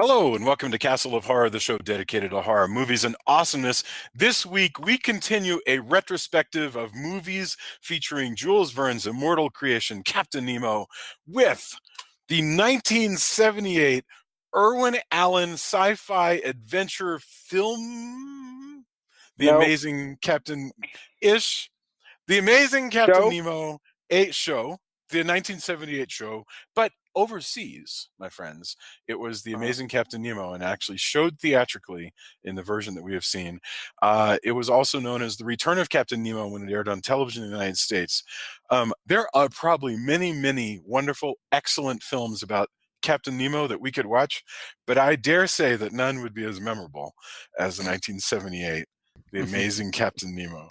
Hello and welcome to Castle of Horror, the show dedicated to horror movies and awesomeness. This week we continue a retrospective of movies featuring Jules Verne's immortal creation, Captain Nemo, with the 1978 Irwin Allen sci-fi adventure film, The Amazing Captain Nemo, the 1978 show, but overseas, my friends, it was The Amazing Captain Nemo and actually showed theatrically in the version that we have seen. It was also known as The Return of Captain Nemo when it aired on television in the United States. There are probably many, many wonderful, excellent films about Captain Nemo that we could watch, but I dare say that none would be as memorable as the 1978 The Amazing Captain Nemo.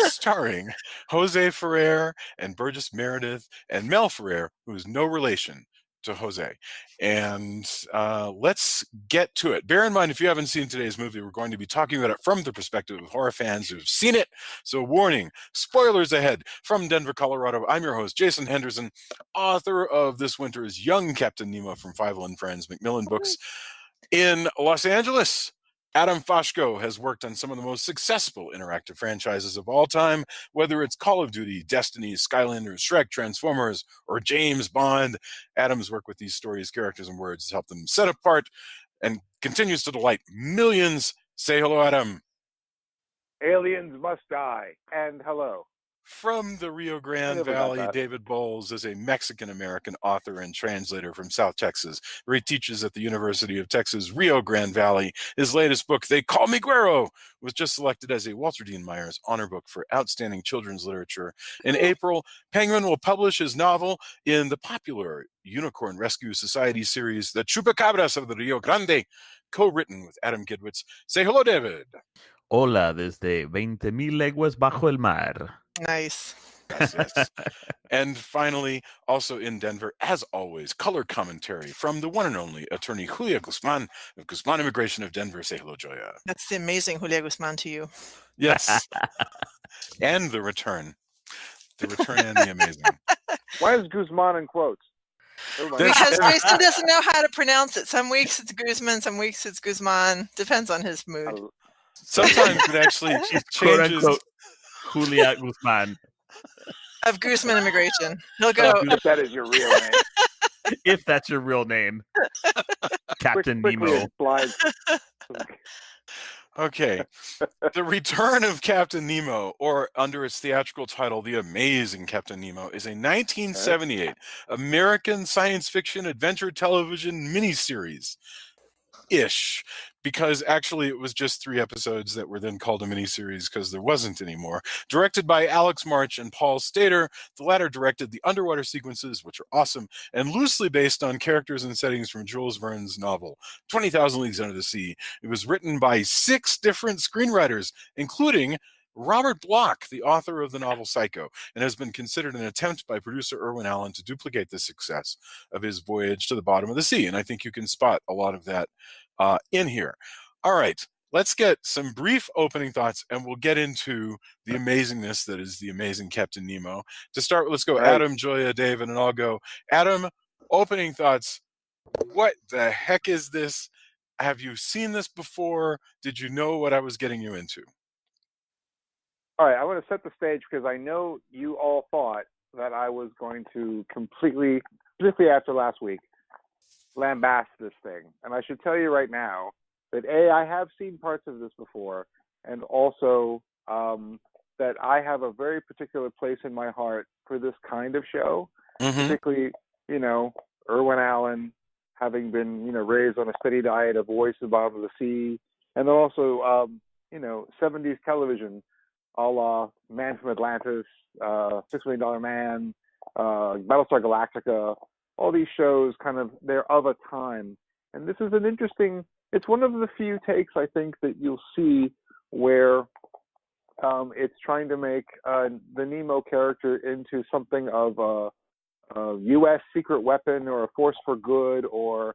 Starring Jose Ferrer and Burgess Meredith and Mel Ferrer, who is no relation to Jose. And let's get to it. Bear in mind, if you haven't seen today's movie, we're going to be talking about it from the perspective of horror fans who have seen it. So warning, spoilers ahead. From Denver, Colorado, I'm your host, Jason Henderson, author of this winter's Young Captain Nemo from Fievel and Friends Macmillan Books. In Los Angeles, Adam Foshko has worked on some of the most successful interactive franchises of all time, whether it's Call of Duty, Destiny, Skylanders, Shrek, Transformers, or James Bond. Adam's work with these stories, characters, and words has helped them set apart and continues to delight millions. Say hello, Adam. Aliens must die. And hello. From the Rio Grande Valley, David Bowles is a Mexican-American author and translator from South Texas, where he teaches at the University of Texas, Rio Grande Valley. His latest book, They Call Me Guero, was just selected as a Walter Dean Myers Honor Book for Outstanding Children's Literature. In April, Penguin will publish his novel in the popular Unicorn Rescue Society series, The Chupacabras of the Rio Grande, co-written with Adam Gidwitz. Say hello, David. Hola desde 20,000 leguas bajo el mar. Nice. Yes. And finally, also in Denver, as always, color commentary from the one and only attorney Julia Guzman of Guzman Immigration of Denver. Say hello, Joya. That's the amazing Julia Guzman to you. Yes. And the return. The return and the amazing. Why is Guzman in quotes? Because Jason doesn't know how to pronounce it. Some weeks it's Guzman, some weeks it's Guzman. Depends on his mood. Sometimes it actually changes. Julia Guzman. Of Guzman Immigration. He'll go. If that is your real name. If that's your real name. Captain Nemo. Okay. The Return of Captain Nemo, or under its theatrical title, The Amazing Captain Nemo, is a 1978 American science fiction adventure television miniseries. Ish, because actually it was just 3 episodes that were then called a miniseries because there wasn't any more. Directed by Alex March and Paul Stater, the latter directed the underwater sequences, which are awesome, and loosely based on characters and settings from Jules Verne's novel, 20,000 Leagues Under the Sea. It was written by 6 different screenwriters, including Robert Bloch, the author of the novel Psycho, and has been considered an attempt by producer Irwin Allen to duplicate the success of his Voyage to the Bottom of the Sea. And I think you can spot a lot of that in here. All right, let's get some brief opening thoughts, and we'll get into the amazingness that is The Amazing Captain nemo. To start, let's go Adam, Joya, David, and I'll go. Adam, opening thoughts. What the heck is this? Have you seen this before? Did you know what I was getting you into? All right, I want to set the stage because I know you all thought that I was going to completely, particularly after last week, lambast this thing. And I should tell you right now that I have seen parts of this before, and also that I have a very particular place in my heart for this kind of show, particularly, Irwin Allen, having been, raised on a steady diet of Voyage to the Bottom of the Sea, and then also, 70s television, a la Man from Atlantis, $6 Million Man, Battlestar Galactica, all these shows they're of a time. And this is it's one of the few takes I think that you'll see where it's trying to make the Nemo character into something of a U.S. secret weapon or a force for good, or,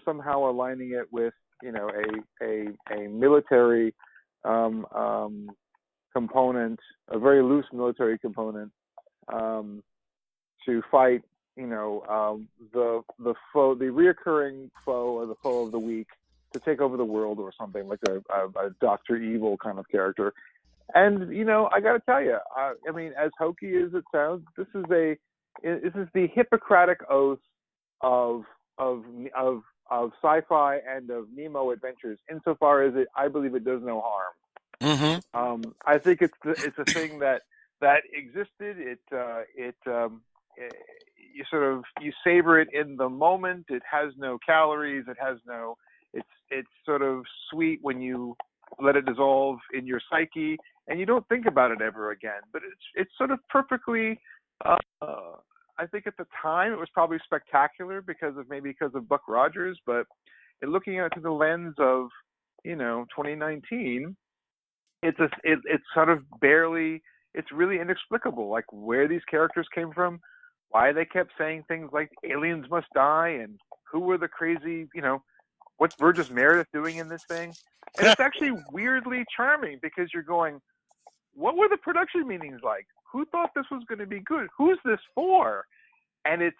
somehow aligning it with, a military component, a very loose military component, to fight, the foe, the reoccurring foe, or the foe of the week to take over the world, or something like a Dr. Evil kind of character. And I got to tell you, I mean, as hokey as it sounds, this is the Hippocratic oath of sci-fi and of Nemo adventures, insofar as I believe it does no harm. Mm-hmm. I think it's a thing that existed. You savor it in the moment. It has no calories. It's sort of sweet when you let it dissolve in your psyche, and you don't think about it ever again. But it's sort of perfectly. I think at the time it was probably spectacular because of Buck Rogers, but looking at it through the lens of 2019. It's sort of barely. It's really inexplicable, like where these characters came from, why they kept saying things like aliens must die, and who were the crazy, what's Burgess Meredith doing in this thing? And it's actually weirdly charming because you're going, what were the production meetings like? Who thought this was going to be good? Who's this for? And it's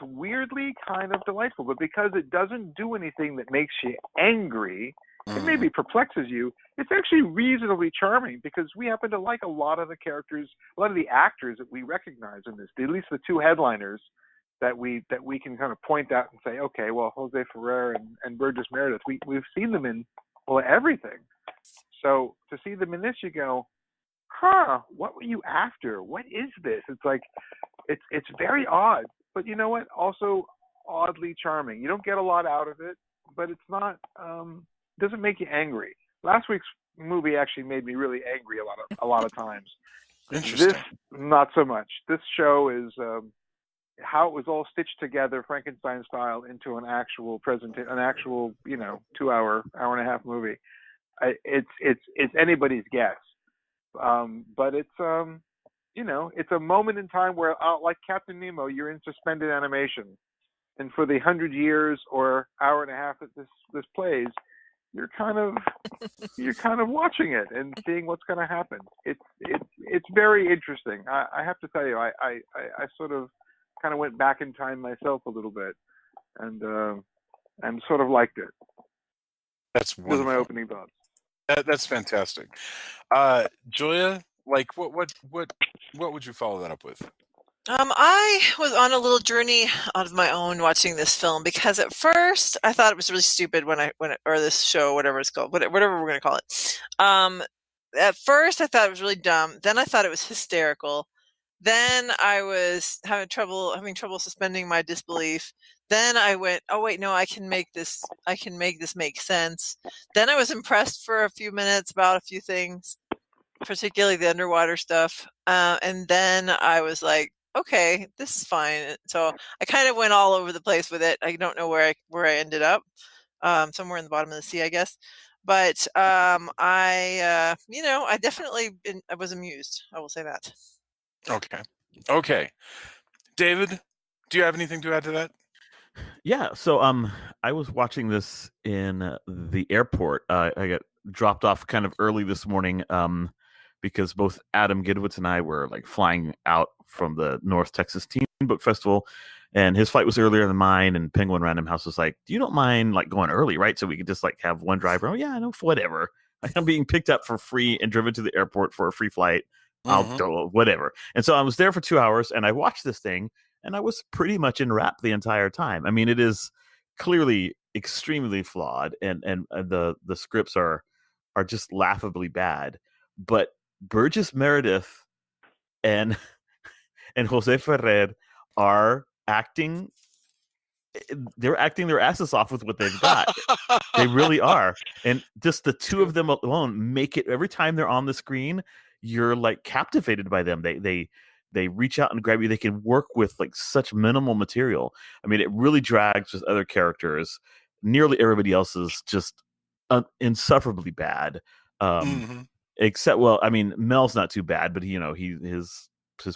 weirdly kind of delightful, but because it doesn't do anything that makes you angry, it maybe perplexes you. It's actually reasonably charming because we happen to like a lot of the characters, a lot of the actors that we recognize in this. At least the two headliners that we can kind of point out and say, okay, well, Jose Ferrer and Burgess Meredith, we've seen them in everything. So to see them in this, you go, what were you after? What is this? It's like it's very odd, but you know what? Also oddly charming. You don't get a lot out of it, but it's not. Doesn't make you angry. Last week's movie actually made me really angry a lot of times. Interesting. This, not so much. This show is how it was all stitched together, Frankenstein style, into an actual 2-hour, hour and a half movie. It's anybody's guess, but it's it's a moment in time where, like Captain Nemo, you're in suspended animation, and for the 100 years or hour and a half that this plays, you're kind of watching it and seeing what's going to happen. It's very interesting. I have to tell you, I sort of kind of went back in time myself a little bit, and sort of liked it. That's wonderful. Those are my opening thoughts. That's fantastic. Julia, like what would you follow that up with? I was on a little journey of my own watching this film because at first I thought it was really stupid or this show, whatever it's called, whatever we're going to call it. At first I thought it was really dumb. Then I thought it was hysterical. Then I was having trouble suspending my disbelief. Then I went, oh wait, no, I can make this make sense. Then I was impressed for a few minutes about a few things, particularly the underwater stuff. And then I was like, okay, this is fine. So I kind of went all over the place with it. I don't know where I ended up. Somewhere in the bottom of the sea, I guess. But I definitely I was amused. I will say that. Okay. David, do you have anything to add to that? Yeah. So I was watching this in the airport. I got dropped off kind of early this morning. Because both Adam Gidwitz and I were like flying out from the North Texas Teen Book Festival, and his flight was earlier than mine. And Penguin Random House was like, "You don't mind like going early, right? So we could just like have one driver." Oh yeah, no, whatever. Like, I'm being picked up for free and driven to the airport for a free flight. I'll go whatever. And so I was there for 2 hours, and I watched this thing, and I was pretty much enwrapped the entire time. I mean, it is clearly extremely flawed, and the scripts are just laughably bad, but Burgess Meredith and Jose Ferrer are acting. They're acting their asses off with what they've got. They really are, and just the two of them alone make it. Every time they're on the screen, you're like captivated by them. They reach out and grab you. They can work with like such minimal material. I mean, it really drags with other characters. Nearly everybody else is just insufferably bad. Except, well, I mean, Mel's not too bad, but his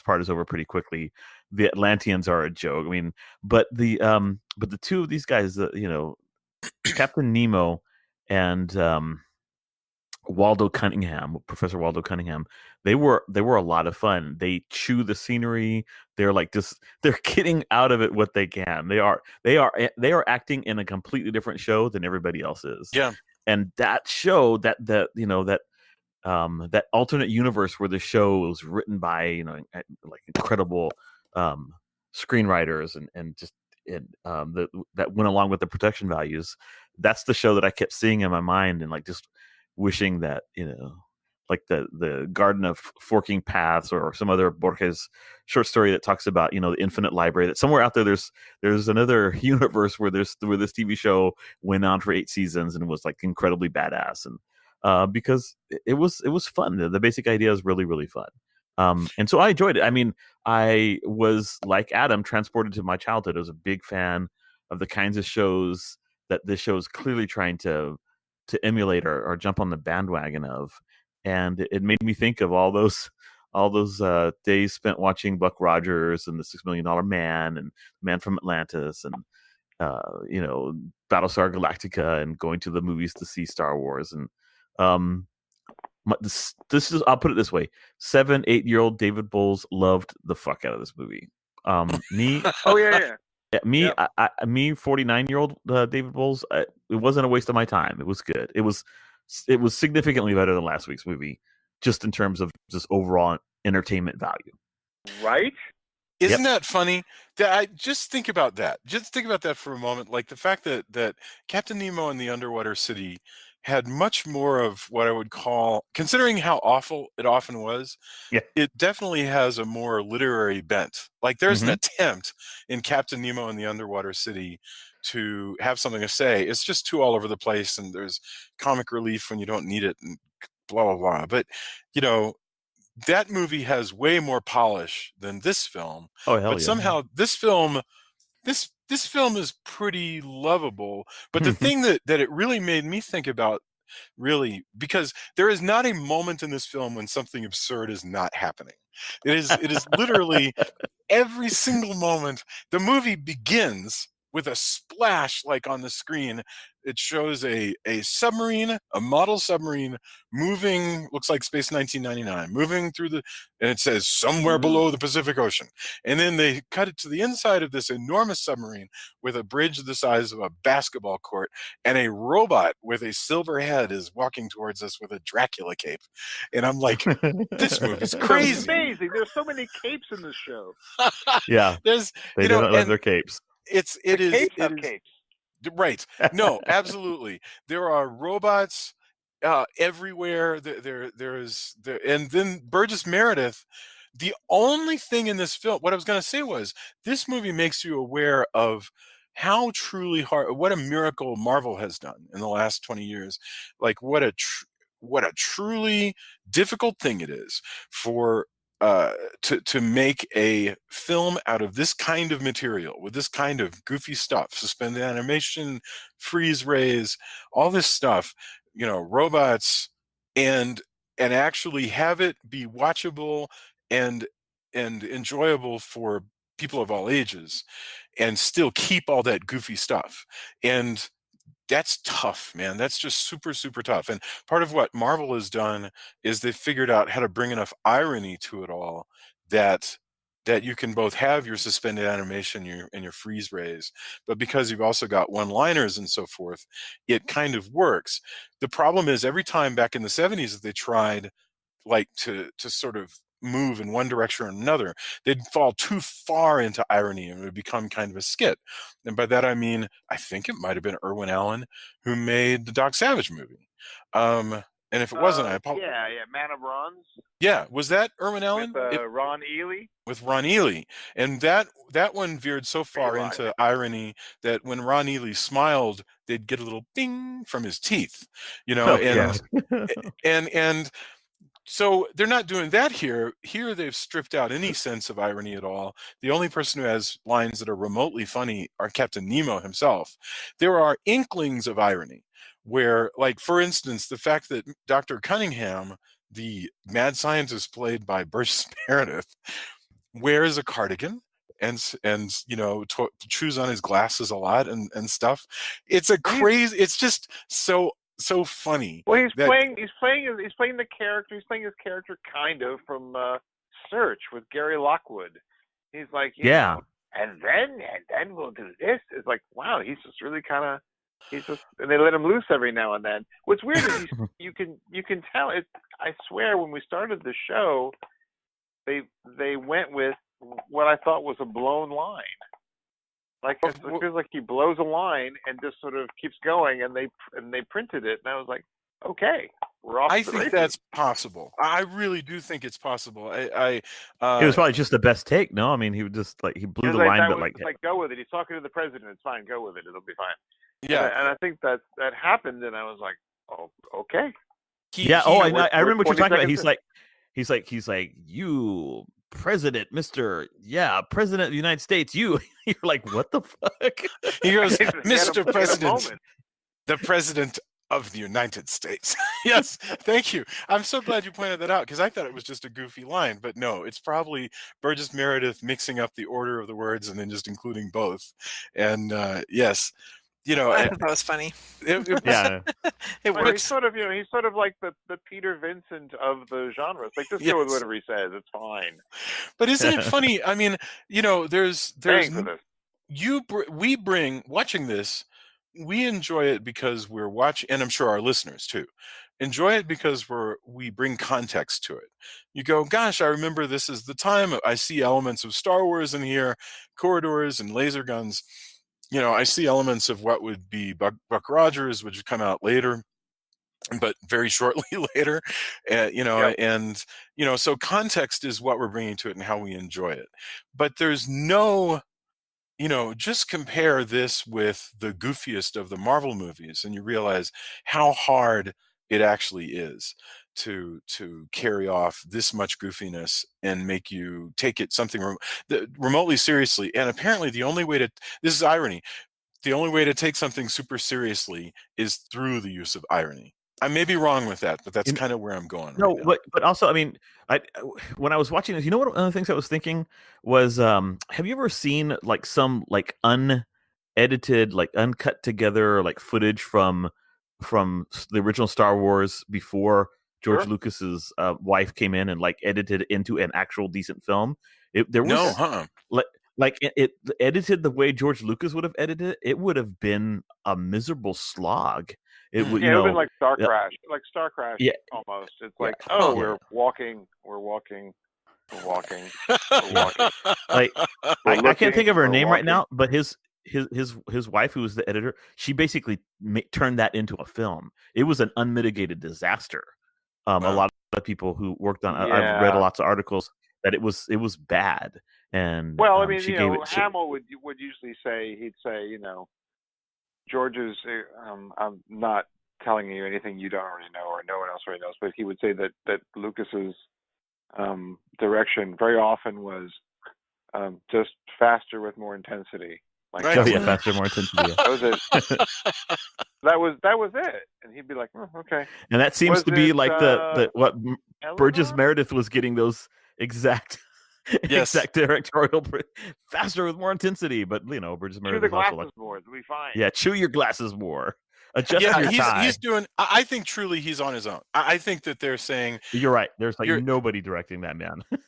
part is over pretty quickly. The Atlanteans are a joke. I mean, but the two of these guys, Captain Nemo and Professor Waldo Cunningham, they were a lot of fun. They chew the scenery. They're like they're getting out of it what they can. They are acting in a completely different show than everybody else is. Yeah. And that show, that alternate universe where the show was written by like incredible screenwriters and just that went along with the production values. That's the show that I kept seeing in my mind, and like just wishing that like the Garden of Forking Paths or some other Borges short story that talks about the infinite library, that somewhere out there there's another universe where this TV show went on for 8 seasons and was like incredibly badass, and because it was fun. The basic idea is really, really fun. And so I enjoyed it. I mean, I was, like Adam, transported to my childhood. I was a big fan of the kinds of shows that this show is clearly trying to emulate or jump on the bandwagon of. And it made me think of all those days spent watching Buck Rogers and the $6 Million Man and Man from Atlantis and Battlestar Galactica, and going to the movies to see Star Wars. And this is, I'll put it this way: 7-8-year-old David Bowles loved the fuck out of this movie. Me, Oh yeah. me, Yep. me, 49-year-old David Bowles. It wasn't a waste of my time. It was good. It was significantly better than last week's movie, just in terms of just overall entertainment value. Right? Isn't that funny? Just think about that. Just think about that for a moment. Like the fact that Captain Nemo and the Underwater City had much more of what I would call, considering how awful it often was, it definitely has a more literary bent. Like there's an attempt in Captain Nemo and the Underwater City to have something to say. It's just too all over the place, and there's comic relief when you don't need it, and blah, blah, blah. But, that movie has way more polish than this film. Oh, hell but yeah. Somehow this film is pretty lovable. But the thing that it really made me think about, really, because there is not a moment in this film when something absurd is not happening. It is literally every single moment. The movie begins with a splash, like on the screen. It shows a submarine, a model submarine, moving, looks like Space 1999, moving through and it says somewhere below the Pacific Ocean. And then they cut it to the inside of this enormous submarine with a bridge the size of a basketball court, and a robot with a silver head is walking towards us with a Dracula cape. And I'm like, this movie's crazy. It's amazing. There's so many capes in this show. Yeah. They don't love their capes. Capes have capes. Right. No, absolutely. There are robots everywhere. And then Burgess Meredith. The only thing in this film, what I was going to say was, this movie makes you aware of how truly hard, what a miracle Marvel has done in the last 20 years. Like what a truly difficult thing it is for to make a film out of this kind of material with this kind of goofy stuff, suspended animation, freeze rays, all this stuff, robots, and actually have it be watchable and enjoyable for people of all ages, and still keep all that goofy stuff. And that's tough, man. That's just super, super tough. And part of what Marvel has done is they've figured out how to bring enough irony to it all that you can both have your suspended animation and your freeze rays, but because you've also got one-liners and so forth, it kind of works. The problem is, every time back in the 70s that they tried like to sort of move in one direction or another, they'd fall too far into irony and it would become kind of a skit. And by that I mean, I think it might have been Irwin Allen who made the Doc Savage movie. And if it wasn't, I apologize. Yeah, Man of Bronze. Yeah, was that Irwin Allen? With Ron Ely? With Ron Ely. And that one veered so far into irony that when Ron Ely smiled, they'd get a little bing from his teeth, and so they're not doing that here. Here they've stripped out any sense of irony at all. The only person who has lines that are remotely funny are Captain Nemo himself. There are inklings of irony where, like, for instance, the fact that Dr. Cunningham, the mad scientist played by Burgess Meredith, wears a cardigan and chews on his glasses a lot and stuff. It's a crazy, it's just so so funny. Well, he's playing the character. He's playing his character kind of from Search with Gary Lockwood. He's like, you know, and then we'll do this. It's like, wow, he's just really kind of. And they let him loose every now and then. What's weird is you can tell it. I swear, when we started the show, they went with what I thought was a blown line. Like it feels like he blows a line and just sort of keeps going, and they printed it, and I was like, okay, we're off. I think that's possible. I really do think it's possible. It was probably just the best take. No, I mean he would just he blew the line, but like go with it. He's talking to the president. It's fine. Go with it. It'll be fine. Yeah, and I think that happened, and I was like, oh, okay. I remember what you're talking about. He's like, you President, President of the United States. You're like, what the fuck? He goes, Mr. President, the President of the United States. Yes, thank you. I'm so glad you pointed that out, because I thought it was just a goofy line, but no, it's probably Burgess Meredith mixing up the order of the words and then just including both. And yes. You know, I thought that was funny. It works. He's sort of like the Peter Vincent of the genre. It's like, just go with whatever he says. It's fine. But isn't it funny? I mean, you know, there's watching this. We enjoy it because we're watching, and I'm sure our listeners too enjoy it because we bring context to it. You go, gosh, I remember this is the time. I see elements of Star Wars in here, corridors and laser guns. You know, I see elements of what would be Buck Rogers, which would come out later, but very shortly later. And so context is what we're bringing to it and how we enjoy it. But there's no, just compare this with the goofiest of the Marvel movies, and you realize how hard it actually is to carry off this much goofiness and make you take it something remotely seriously. And apparently this is irony, the only way to take something super seriously is through the use of irony. I may be wrong with that, but that's kind of where I'm going. No, right now. But also, I mean, when I was watching this, one of the things I was thinking was, have you ever seen like some like unedited, like uncut together like footage from the original Star Wars before George Lucas's wife came in and like edited into an actual decent film? It edited the way George Lucas would have edited it. It would have been a miserable slog. It would, it would have been like Star Crash, almost. It's like, we're walking. Like, I can't think of her name right now, but his wife, who was the editor, she basically turned that into a film. It was an unmitigated disaster. A lot of people who worked on I've read lots of articles that it was bad. And well, I mean, Hamill would usually say, he'd say, George's, I'm not telling you anything you don't already know or no one else already knows, but he would say that Lucas's direction very often was just faster with more intensity. Like, faster, more intensity. That was it. that was it, and he'd be like, okay. And that seems to be like the what Burgess Meredith was getting those exact directorial faster with more intensity, but Burgess Meredith chew the glasses more, it'll be fine. Yeah, chew your glasses more. Adjust your tie. He's doing. I think truly he's on his own. I think that they're saying you're right. There's like nobody directing that man. But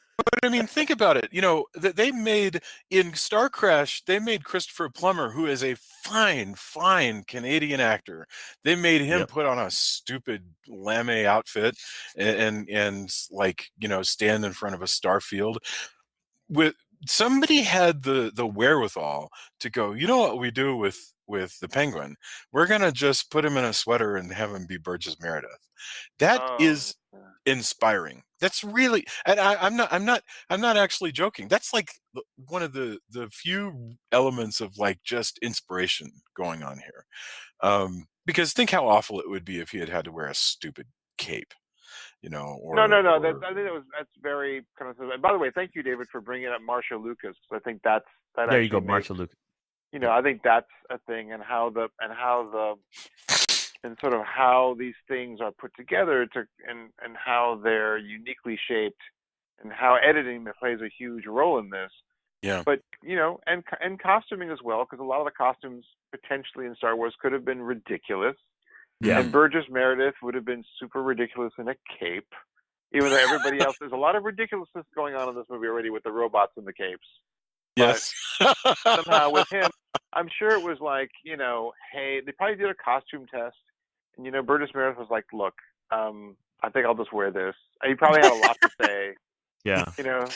I mean, think about it. They made in Star Crash. They made Christopher Plummer, who is a fine Canadian actor. They made him put on a stupid lame outfit and stand in front of a star field. With somebody had the wherewithal to go, what we do with the Penguin? We're gonna just put him in a sweater and have him be Burgess Meredith. That is inspiring. That's really, and I'm not actually joking. That's like one of the few elements of like just inspiration going on here. Because think how awful it would be if he had to wear a stupid cape. No. I think that's very kind of. And by the way, thank you, David, for bringing up Marsha Lucas. I think that there you go, Marsha Lucas. I think that's a thing, and sort of how these things are put together and how they're uniquely shaped, and how editing plays a huge role in this. Yeah. But and costuming as well, because a lot of the costumes potentially in Star Wars could have been ridiculous. Yeah. And Burgess Meredith would have been super ridiculous in a cape, even though everybody else, there's a lot of ridiculousness going on in this movie already with the robots and the capes. Yes. But somehow with him, I'm sure it was like, hey, they probably did a costume test. And, Burgess Meredith was like, look, I think I'll just wear this. And he probably had a lot to say. Yeah.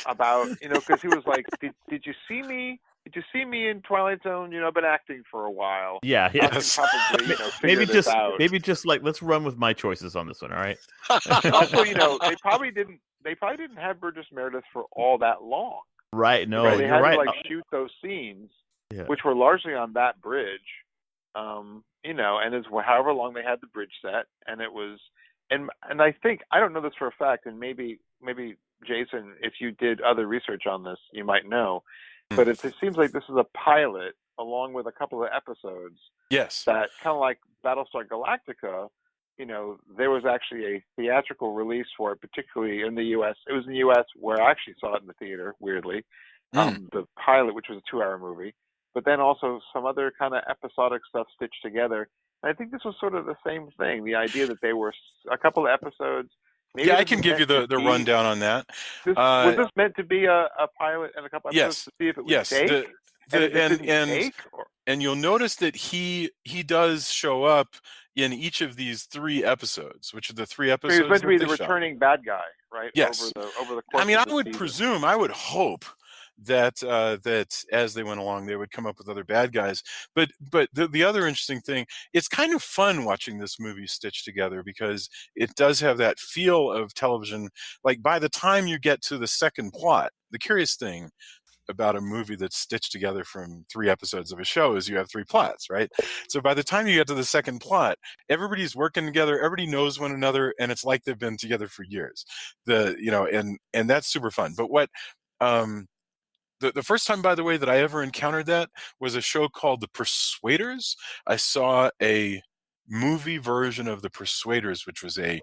About, because he was like, did you see me? Did you see me in Twilight Zone? I've been acting for a while. Yeah. I can probably, maybe figure this out. Maybe just like, let's run with my choices on this one. All right. Also, they probably didn't have Burgess Meredith for all that long. Right. No, right? They you're had right. to shoot those scenes, which were largely on that bridge. And it's however long they had the bridge set, and it was, and I think, I don't know this for a fact, and maybe Jason, if you did other research on this, you might know, but it seems like this is a pilot along with a couple of episodes. Yes. That kind of like Battlestar Galactica, there was actually a theatrical release for it, particularly in the U.S. It was in the U.S. where I actually saw it in the theater, weirdly. The pilot, which was a 2-hour movie, but then also some other kind of episodic stuff stitched together. And I think this was sort of the same thing, the idea that they were a couple of episodes. Maybe I can give you the rundown on that. Was this meant to be a pilot and a couple episodes to see if it was fake? And you'll notice that he does show up in each of these 3 episodes, which are the 3 episodes. So he's meant to be the returning bad guy, right? Yes. Over the course. I would presume, I would hope that as they went along, they would come up with other bad guys. But the other interesting thing, it's kind of fun watching this movie stitched together because it does have that feel of television. Like by the time you get to the second plot, the curious thing about a movie that's stitched together from 3 episodes of a show is you have 3 plots, right? So by the time you get to the second plot, everybody's working together, everybody knows one another, and it's like they've been together for years. And that's super fun. But what the first time, by the way, that I ever encountered that was a show called The Persuaders. I saw a movie version of The Persuaders, which was a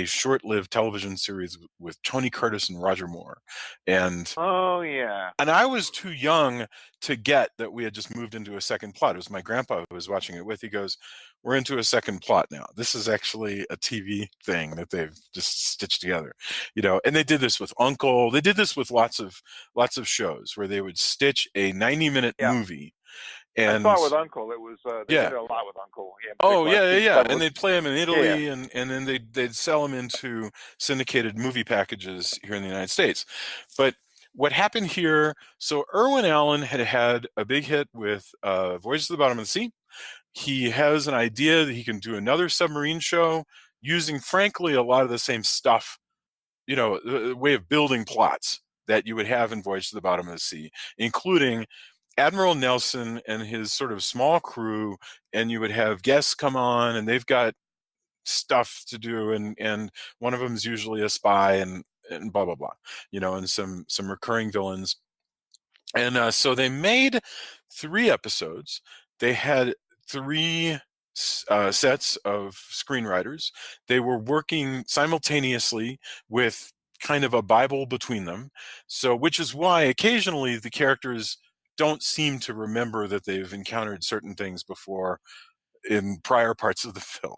short-lived television series with Tony Curtis and Roger Moore. And I was too young to get that we had just moved into a second plot. It was my grandpa who was watching it with. He goes, "We're into a second plot now. This is actually a TV thing that they've just stitched together." And they did this with Uncle. They did this with lots of shows where they would stitch a 90-minute movie. And I saw it with Uncle. It was they did it a lot with Uncle. And they'd play them in Italy, and then they'd sell them into syndicated movie packages here in the United States. But what happened here? So Irwin Allen had a big hit with Voyage to the Bottom of the Sea. He has an idea that he can do another submarine show using, frankly, a lot of the same stuff, the way of building plots that you would have in Voyage to the Bottom of the Sea, including Admiral Nelson and his sort of small crew, and you would have guests come on, and they've got stuff to do, and one of them is usually a spy, and blah blah blah, and some recurring villains. And so they made 3 episodes. They had 3 sets of screenwriters. They were working simultaneously with kind of a Bible between them. So, which is why occasionally the characters don't seem to remember that they've encountered certain things before in prior parts of the film.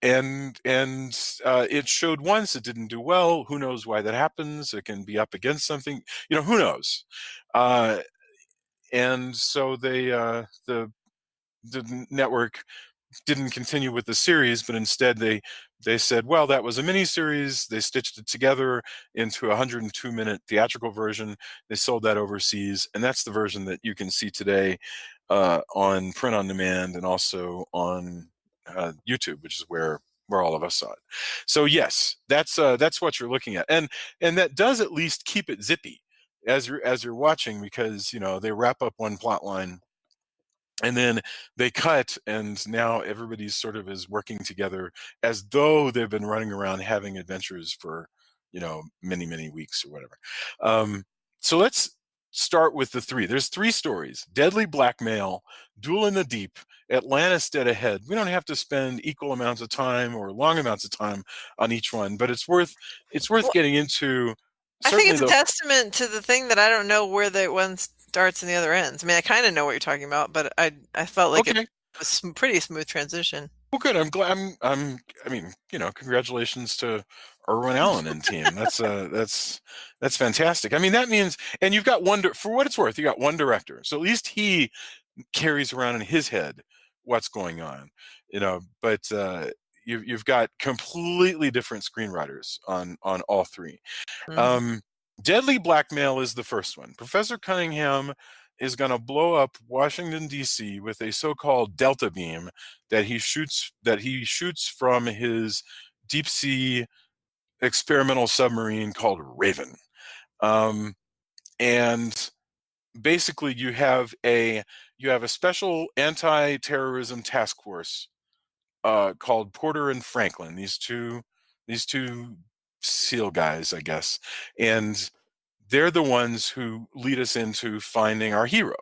And it showed once, it didn't do well. Who knows why that happens? It can be up against something, who knows? And so the network didn't continue with the series, but instead they said, well, that was a miniseries. They stitched it together into a 102-minute theatrical version. They sold that overseas, and that's the version that you can see today on print on demand and also on YouTube, which is where all of us saw it. So yes, that's what you're looking at, and that does at least keep it zippy as you're watching, because they wrap up one plot line and then they cut, and now everybody's sort of is working together as though they've been running around having adventures for many, many weeks or whatever. So let's start with the 3. There's 3 stories: Deadly Blackmail, Duel in the Deep, Atlantis Dead Ahead. We don't have to spend equal amounts of time or long amounts of time on each one, but it's worth getting into. I think it's a testament to the thing that I don't know where the one starts and the other ends. I mean, I kind of know what you're talking about, but I felt like pretty smooth transition. Well, good. I'm glad. I mean, congratulations to Irwin Allen and team. That's fantastic. I mean, that means, and you've got for what it's worth, you got one director, so at least he carries around in his head what's going on, But you've got completely different screenwriters on all three. Mhm. Deadly Blackmail is the first one. Professor Cunningham is going to blow up Washington, D.C. with a so-called delta beam that he shoots from his deep sea experimental submarine called Raven. And basically you have a special anti-terrorism task force called Porter and Franklin, these two SEAL guys, I guess. And they're the ones who lead us into finding our hero,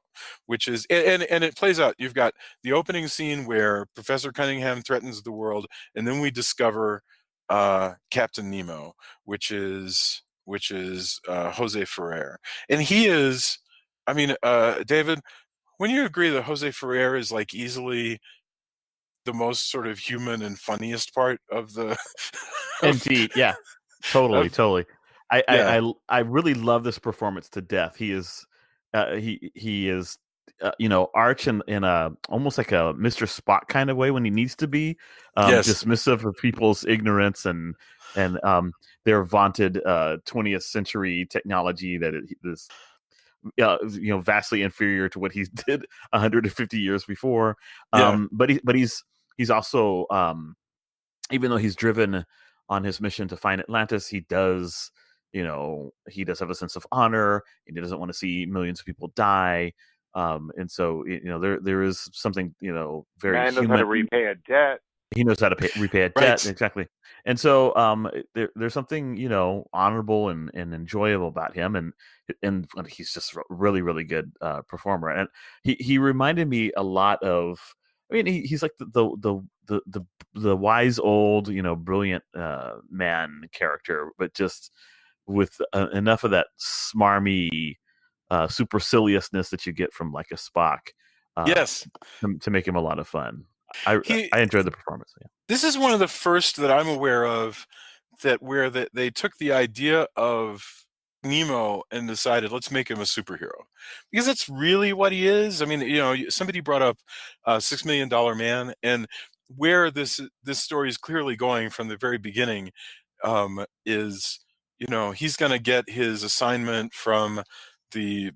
which is, and it plays out. You've got the opening scene where Professor Cunningham threatens the world, and then we discover Captain Nemo, which is Jose Ferrer. And he is, I mean, David, when you agree that Jose Ferrer is like easily the most sort of human and funniest part of the Indeed, yeah, totally. I really love this performance to death. He is arch in a almost like a Mr. Spock kind of way when he needs to be, Yes. dismissive of people's ignorance and their vaunted 20th century technology that is vastly inferior to what he did 150 years before. But he's also even though he's driven on his mission to find Atlantis, he does have a sense of honor, and he doesn't want to see millions of people die. And so there is something very man knows human. how to repay a debt. He knows how to repay a debt, Right. exactly. And so there's something honorable and enjoyable about him, and he's just a really, really good performer. And he reminded me a lot of. I mean, he's like the wise old brilliant man character, but just with enough of that smarmy superciliousness that you get from like a Spock. Yes, to make him a lot of fun. I enjoyed the performance. Yeah. This is one of the first that I'm aware of where they took the idea of Nemo and decided, let's make him a superhero, because that's really what he is. I mean, somebody brought up $6 Million Man, and where this story is clearly going from the very beginning is, he's going to get his assignment from the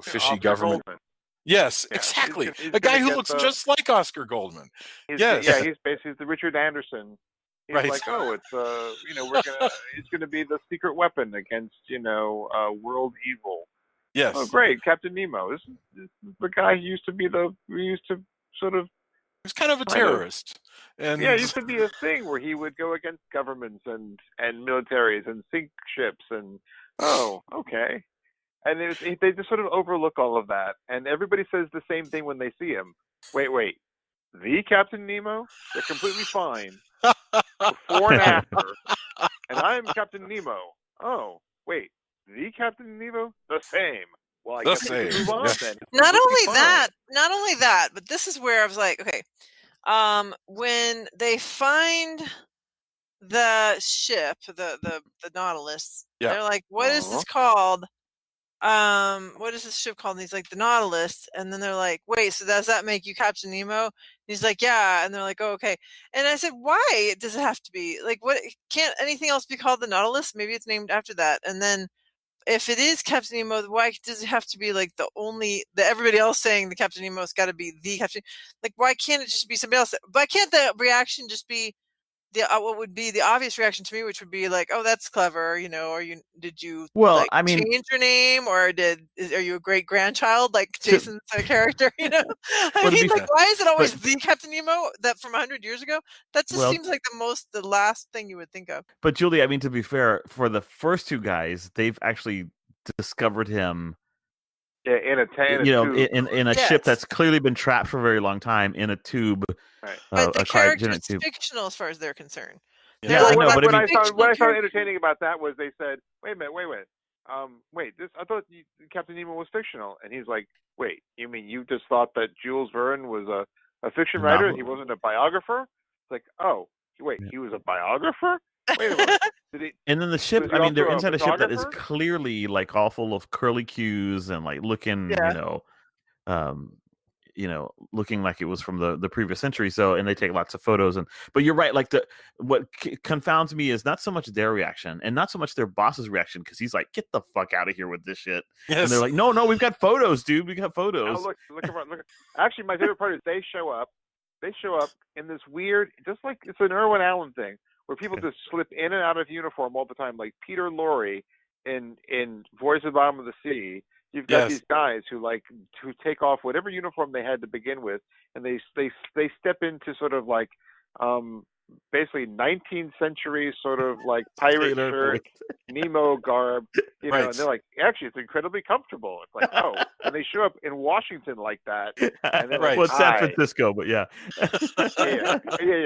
fishy Oscar government. Goldman. Yes, Yeah, exactly. he's a guy who get looks just like Oscar Goldman. Yes. Yeah, he's basically the Richard Anderson. He's Right. like, oh, it's it's gonna be the secret weapon against world evil. Yes. Oh, great, Captain Nemo. This is the guy who used to sort of. He's kind of a terrorist. And yeah, it used to be a thing where he would go against governments and militaries and sink ships and okay. And they just sort of overlook all of that, and everybody says the same thing when they see him. Wait, the Captain Nemo? They're completely fine before and after, and I'm Captain Nemo. Oh, wait, the Captain Nemo? The same. Well, I guess we can move on then. Not only that, but this is where I was like, okay, when they find the ship, the Nautilus, they're like, what is this called? What is this ship called? And he's like, the Nautilus. And then they're like, wait, so does that make you Captain Nemo? And he's like, yeah. And they're like, oh, okay. And I said, why does it have to be like, what, can't anything else be called the Nautilus? Maybe it's named after that. And then if it is Captain Nemo, why does it have to be like everybody else saying the Captain Nemo's got to be the Captain? Like, why can't it just be somebody else? Why can't the reaction just be what would be the obvious reaction to me, which would be like, "Oh, that's clever," or did you change your name, or are you a great grandchild like Jason's character? I mean, like, why is it always the Captain Nemo that from 100 years ago? That just seems like the last thing you would think of. But Julie, I mean, to be fair, for the first two guys, they've actually discovered him. Yeah, in a tube. in a ship that's clearly been trapped for a very long time in a tube. Right. But the character is fictional as far as they're concerned. Yeah, I know. What I found entertaining about that was they said, wait a minute. wait, I thought Captain Nemo was fictional. And he's like, wait, you mean you just thought that Jules Verne was a fiction writer? He wasn't a biographer? It's like, oh, wait, he was a biographer? Wait a minute. And then the ship, was he they're also a inside a ship that is photographer? clearly like all full of curlicues and like looking, looking like it was from the previous century. So, and they take lots of photos. But you're right. Like what confounds me is not so much their reaction and not so much their boss's reaction, because he's like, "Get the fuck out of here with this shit." Yes. And they're like, "No, we've got photos, dude. We got photos." Oh, look. Actually, my favorite part is they show up. They show up in this weird, just like it's an Irwin Allen thing, where people just slip in and out of uniform all the time, like Peter Lorre in Voyage to the Bottom of the Sea. You've got these guys who take off whatever uniform they had to begin with, and they step into sort of like basically 19th century sort of like pirate shirt, Nemo garb, and they're like, actually, it's incredibly comfortable. It's like, oh, and they show up in Washington like that, and then well, it's San Francisco, but yeah, San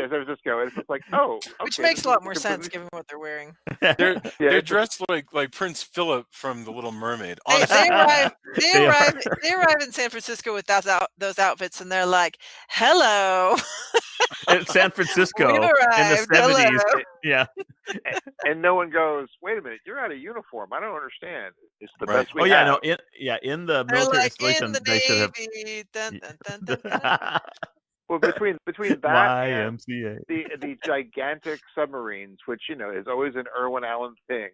Francisco, and it's just like, oh, okay, which makes a lot more sense given what they're wearing. They're dressed like Prince Philip from The Little Mermaid. They arrive in San Francisco with those outfits, and they're like, "Hello." In San Francisco in the 70s. Yeah. And no one goes, wait a minute, you're out of uniform. I don't understand. It's the best we have. In the military installation, they should have. Dun, dun, dun, dun. Well, between that YMCA. and the gigantic submarines, which is always an Irwin Allen thing,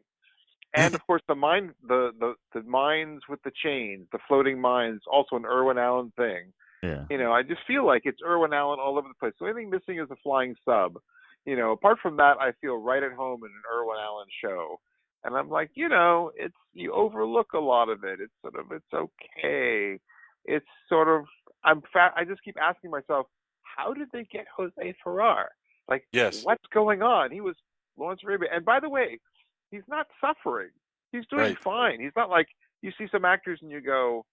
and of course the mines with the chains, the floating mines, also an Irwin Allen thing. Yeah. I just feel like it's Irwin Allen all over the place. The only thing missing is a flying sub. Apart from that, I feel right at home in an Irwin Allen show. And I'm like, it's, you overlook a lot of it. It's okay. It's sort of, I just keep asking myself, how did they get Jose Ferrer? Like, what's going on? He was Lawrence Arabia. And by the way, he's not suffering. He's doing fine. He's not like, you see some actors and you go,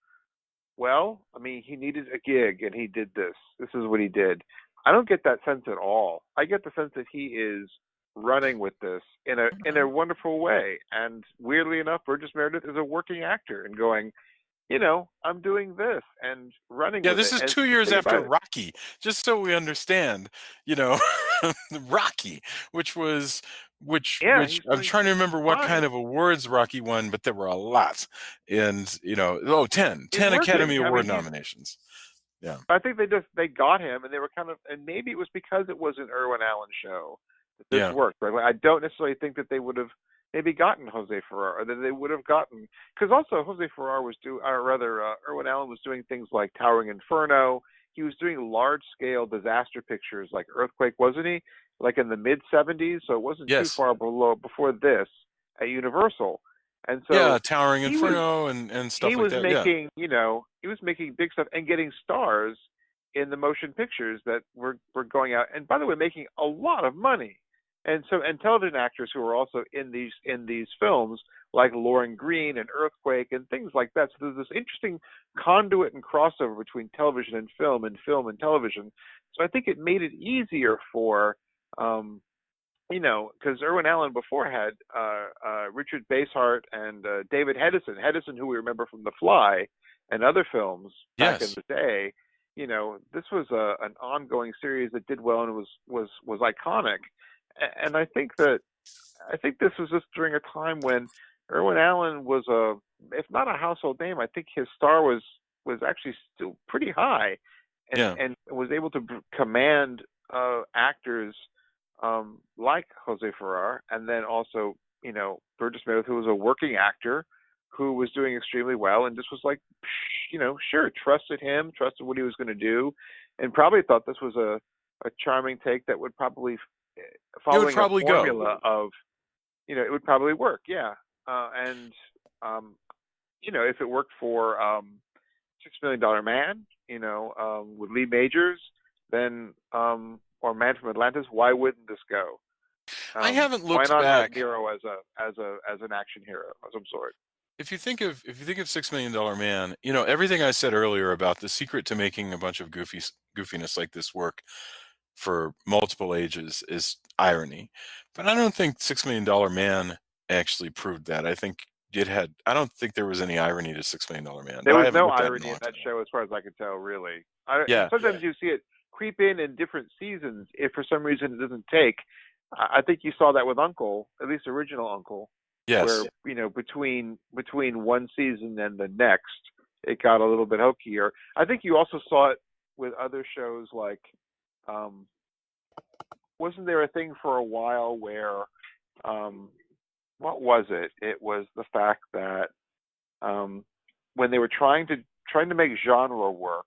well, I mean, he needed a gig and he did this. This is what he did. I don't get that sense at all. I get the sense that he is running with this in a wonderful way. And weirdly enough, Burgess Meredith is a working actor and going, I'm doing this and running with it. Yeah, this is 2 years after Rocky, just so we understand, Rocky, which I'm trying to remember what kind of awards Rocky won, but there were a lot. And, 10 Academy Award nominations. Yeah. I think they got him, and they were and maybe it was because it was an Irwin Allen show that this worked. Right? I don't necessarily think that they would have maybe gotten Jose Ferrer, or that they would have gotten, because also Jose Ferrer Irwin Allen was doing things like Towering Inferno. He was doing large-scale disaster pictures like Earthquake, wasn't he? Like in the mid-'70s, so it wasn't too far before this at Universal. And so Towering Inferno and stuff like that. He was making big stuff and getting stars in the motion pictures that were going out, and by the way, making a lot of money. And television actors who were also in these films, like Lauren Green and Earthquake and things like that. So there's this interesting conduit and crossover between television and film and television. So I think it made it easier for, because Irwin Allen before had Richard Basehart and David Hedison, who we remember from The Fly and other films back in the day. This was an ongoing series that did well and was iconic. And I think this was just during a time when Irwin Allen was if not a household name, I think his star was actually still pretty high, and was able to command actors like Jose Ferrer, and then also Burgess Meredith, who was a working actor who was doing extremely well, and just was like, trusted him, trusted what he was going to do, and probably thought this was a charming take that would probably following a formula of, it would probably work, if it worked for $6 Million Man, with Lee Majors, then or Man from Atlantis, why wouldn't this go? I haven't looked back. Why not back. have Nero as an action hero of some sort? If you think of $6 Million Man, everything I said earlier about the secret to making a bunch of goofiness like this work for multiple ages is irony. But I don't think $6 Million Man actually proved that. I think I don't think there was any irony to $6 Million Man. There but I was haven't no looked at it irony in that time. show, as far as I could tell. Really, Yeah. Sometimes you see it creep in different seasons. If for some reason it doesn't take, I think you saw that with Uncle, at least original Uncle. Yes. Where between one season and the next, it got a little bit hokier. I think you also saw it with other shows like, wasn't there a thing for a while where, what was it? It was the fact that when they were trying to make genre work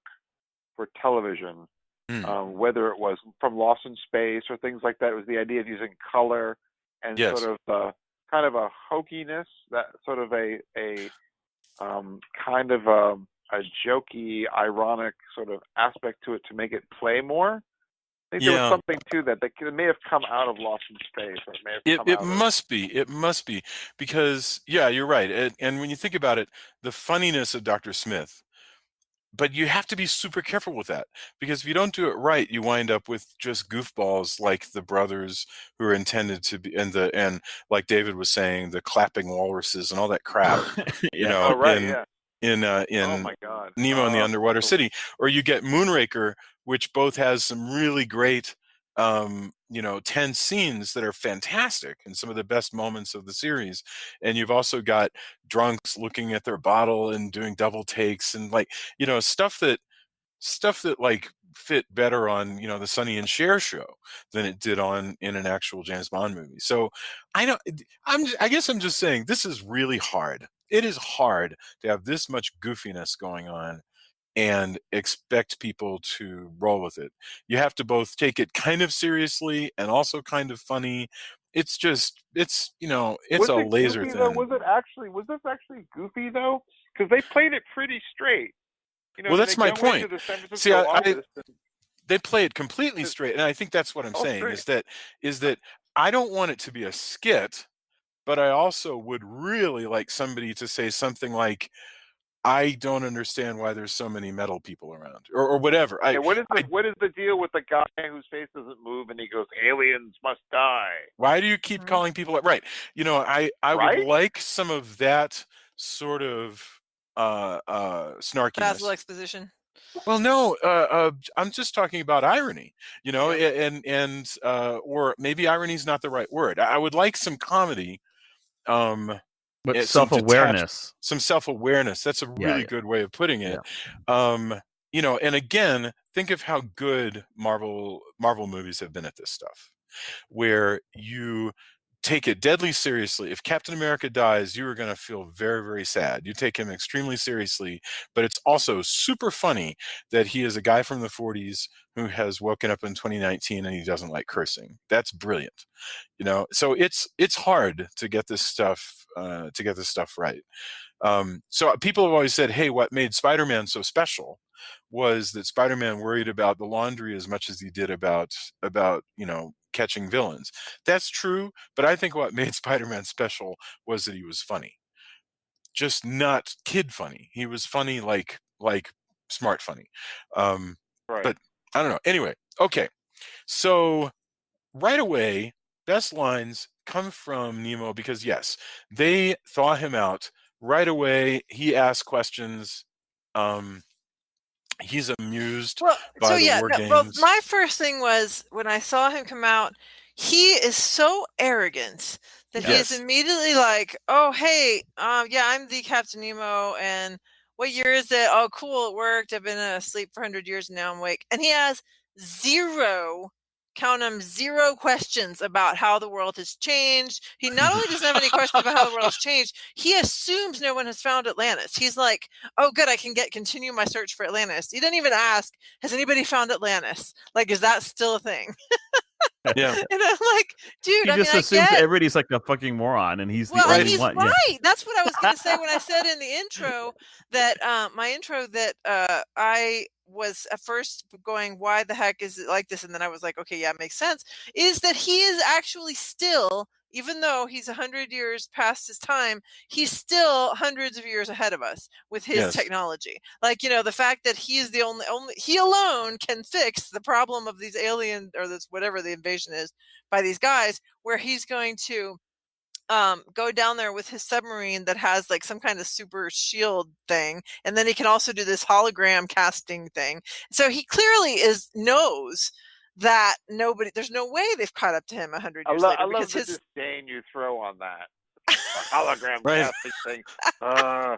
for television, whether it was from Lost in Space or things like that, it was the idea of using color and sort of kind of a hokiness, that sort of a kind of a jokey, ironic sort of aspect to it to make it play more. I think there was something to that may have come out of Lost in Space. Or it may have come It out must be. It must be. Because, yeah, you're right. And when you think about it, the funniness of Dr. Smith, but you have to be super careful with that, because if you don't do it right, you wind up with just goofballs like the brothers who are intended to be, and like David was saying, the clapping walruses and all that crap. Yeah. In oh my God, Nemo and the Underwater City, or you get Moonraker, which both has some really great, tense scenes that are fantastic and some of the best moments of the series. And you've also got drunks looking at their bottle and doing double takes and stuff that like fit better on the Sonny and Cher show than it did in an actual James Bond movie. So I guess I'm just saying this is really hard. It is hard to have this much goofiness going on and expect people to roll with it. You have to both take it kind of seriously and also kind of funny. It's a laser goofy, thing. Though? Was this actually goofy though? Because they played it pretty straight. Well, that's my point. See, they play it completely straight, and I think that's what I'm saying is that I don't want it to be a skit, but I also would really like somebody to say something like, I don't understand why there's so many metal people around, or whatever. What is the deal with the guy whose face doesn't move and he goes, aliens must die? Why do you keep calling people right? I would like some of that sort of snarkiness. Basil exposition. Well, no, I'm just talking about irony, and or maybe irony is not the right word. I would like some comedy, but self-awareness. Some self-awareness. That's a really good way of putting it. Yeah. And again, think of how good Marvel movies have been at this stuff, where you take it deadly seriously. If Captain America dies, you are going to feel very, very sad. You take him extremely seriously, but it's also super funny that he is a guy from the 40s who has woken up in 2019 and he doesn't like cursing. That's brilliant. So it's hard to get this stuff right. So people have always said, hey, what made Spider-Man so special was that Spider-Man worried about the laundry as much as he did about catching villains. That's true, but I think what made Spider-Man special was that he was funny. Just not kid funny. He was funny like smart funny. Right. But I don't know. Anyway, okay. So right away, best lines come from Nemo because, yes, they thaw him out. Right away, he asks questions. He's amused by the war games. Well, my first thing was when I saw him come out, he is so arrogant that he is immediately like, "Oh, hey, I'm the Captain Nemo, and what year is it? Oh, cool, it worked. I've been asleep for 100 years, and now I'm awake." And he has zero questions about how the world has changed. He not only doesn't have any questions about how the world has changed, he assumes no one has found Atlantis. He's like, oh, good, I can continue my search for Atlantis. He didn't even ask, has anybody found Atlantis? Like, is that still a thing? Yeah. And I'm like, dude, he just assumes everybody's like a fucking moron, and he's the only one. Right. Yeah. That's what I was going to say when I said in the intro that I was at first going, why the heck is it like this? And then I was like, okay, yeah, it makes sense. Is that he is actually still, even though he's 100 years past his time, he's still hundreds of years ahead of us with his technology. Like, the fact that he is the only he alone can fix the problem of these alien or this whatever the invasion is by these guys, where he's going to go down there with his submarine that has like some kind of super shield thing, and then he can also do this hologram casting thing. So he clearly knows that there's no way they've caught up to him 100 years later. I love the disdain you throw on that. Hologram casting thing. No, I'm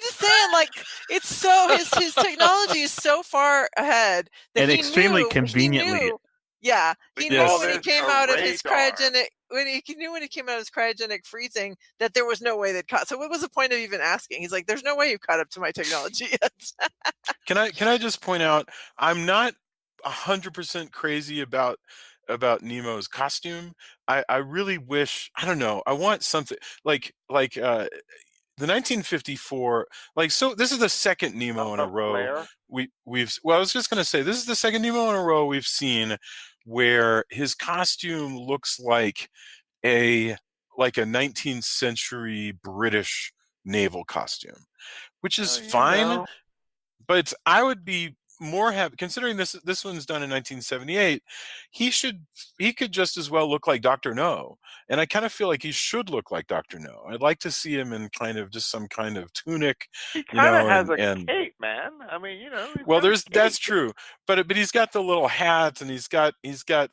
just saying, like, it's so his technology is so far ahead that and he extremely knew, conveniently. He knew when he came out of his cryogenic freezing that there was no way they'd caught. So what was the point of even asking? He's like, "There's no way you've caught up to my technology yet." Can I just point out, I'm not 100% crazy about Nemo's costume. I really wish, I don't know, I want something like the 1954, like, so this is the second Nemo in a row. I was just gonna say, this is the second Nemo in a row we've seen where his costume looks like a 19th century British naval costume, which is fine. But I would be more happy, considering this one's done in 1978. He could just as well look like Dr. No, and I kind of feel like he should look like Dr. No. I'd like to see him in kind of just some kind of tunic. He kind of has a cape, man. I mean, well, that's true, but he's got the little hat, and he's got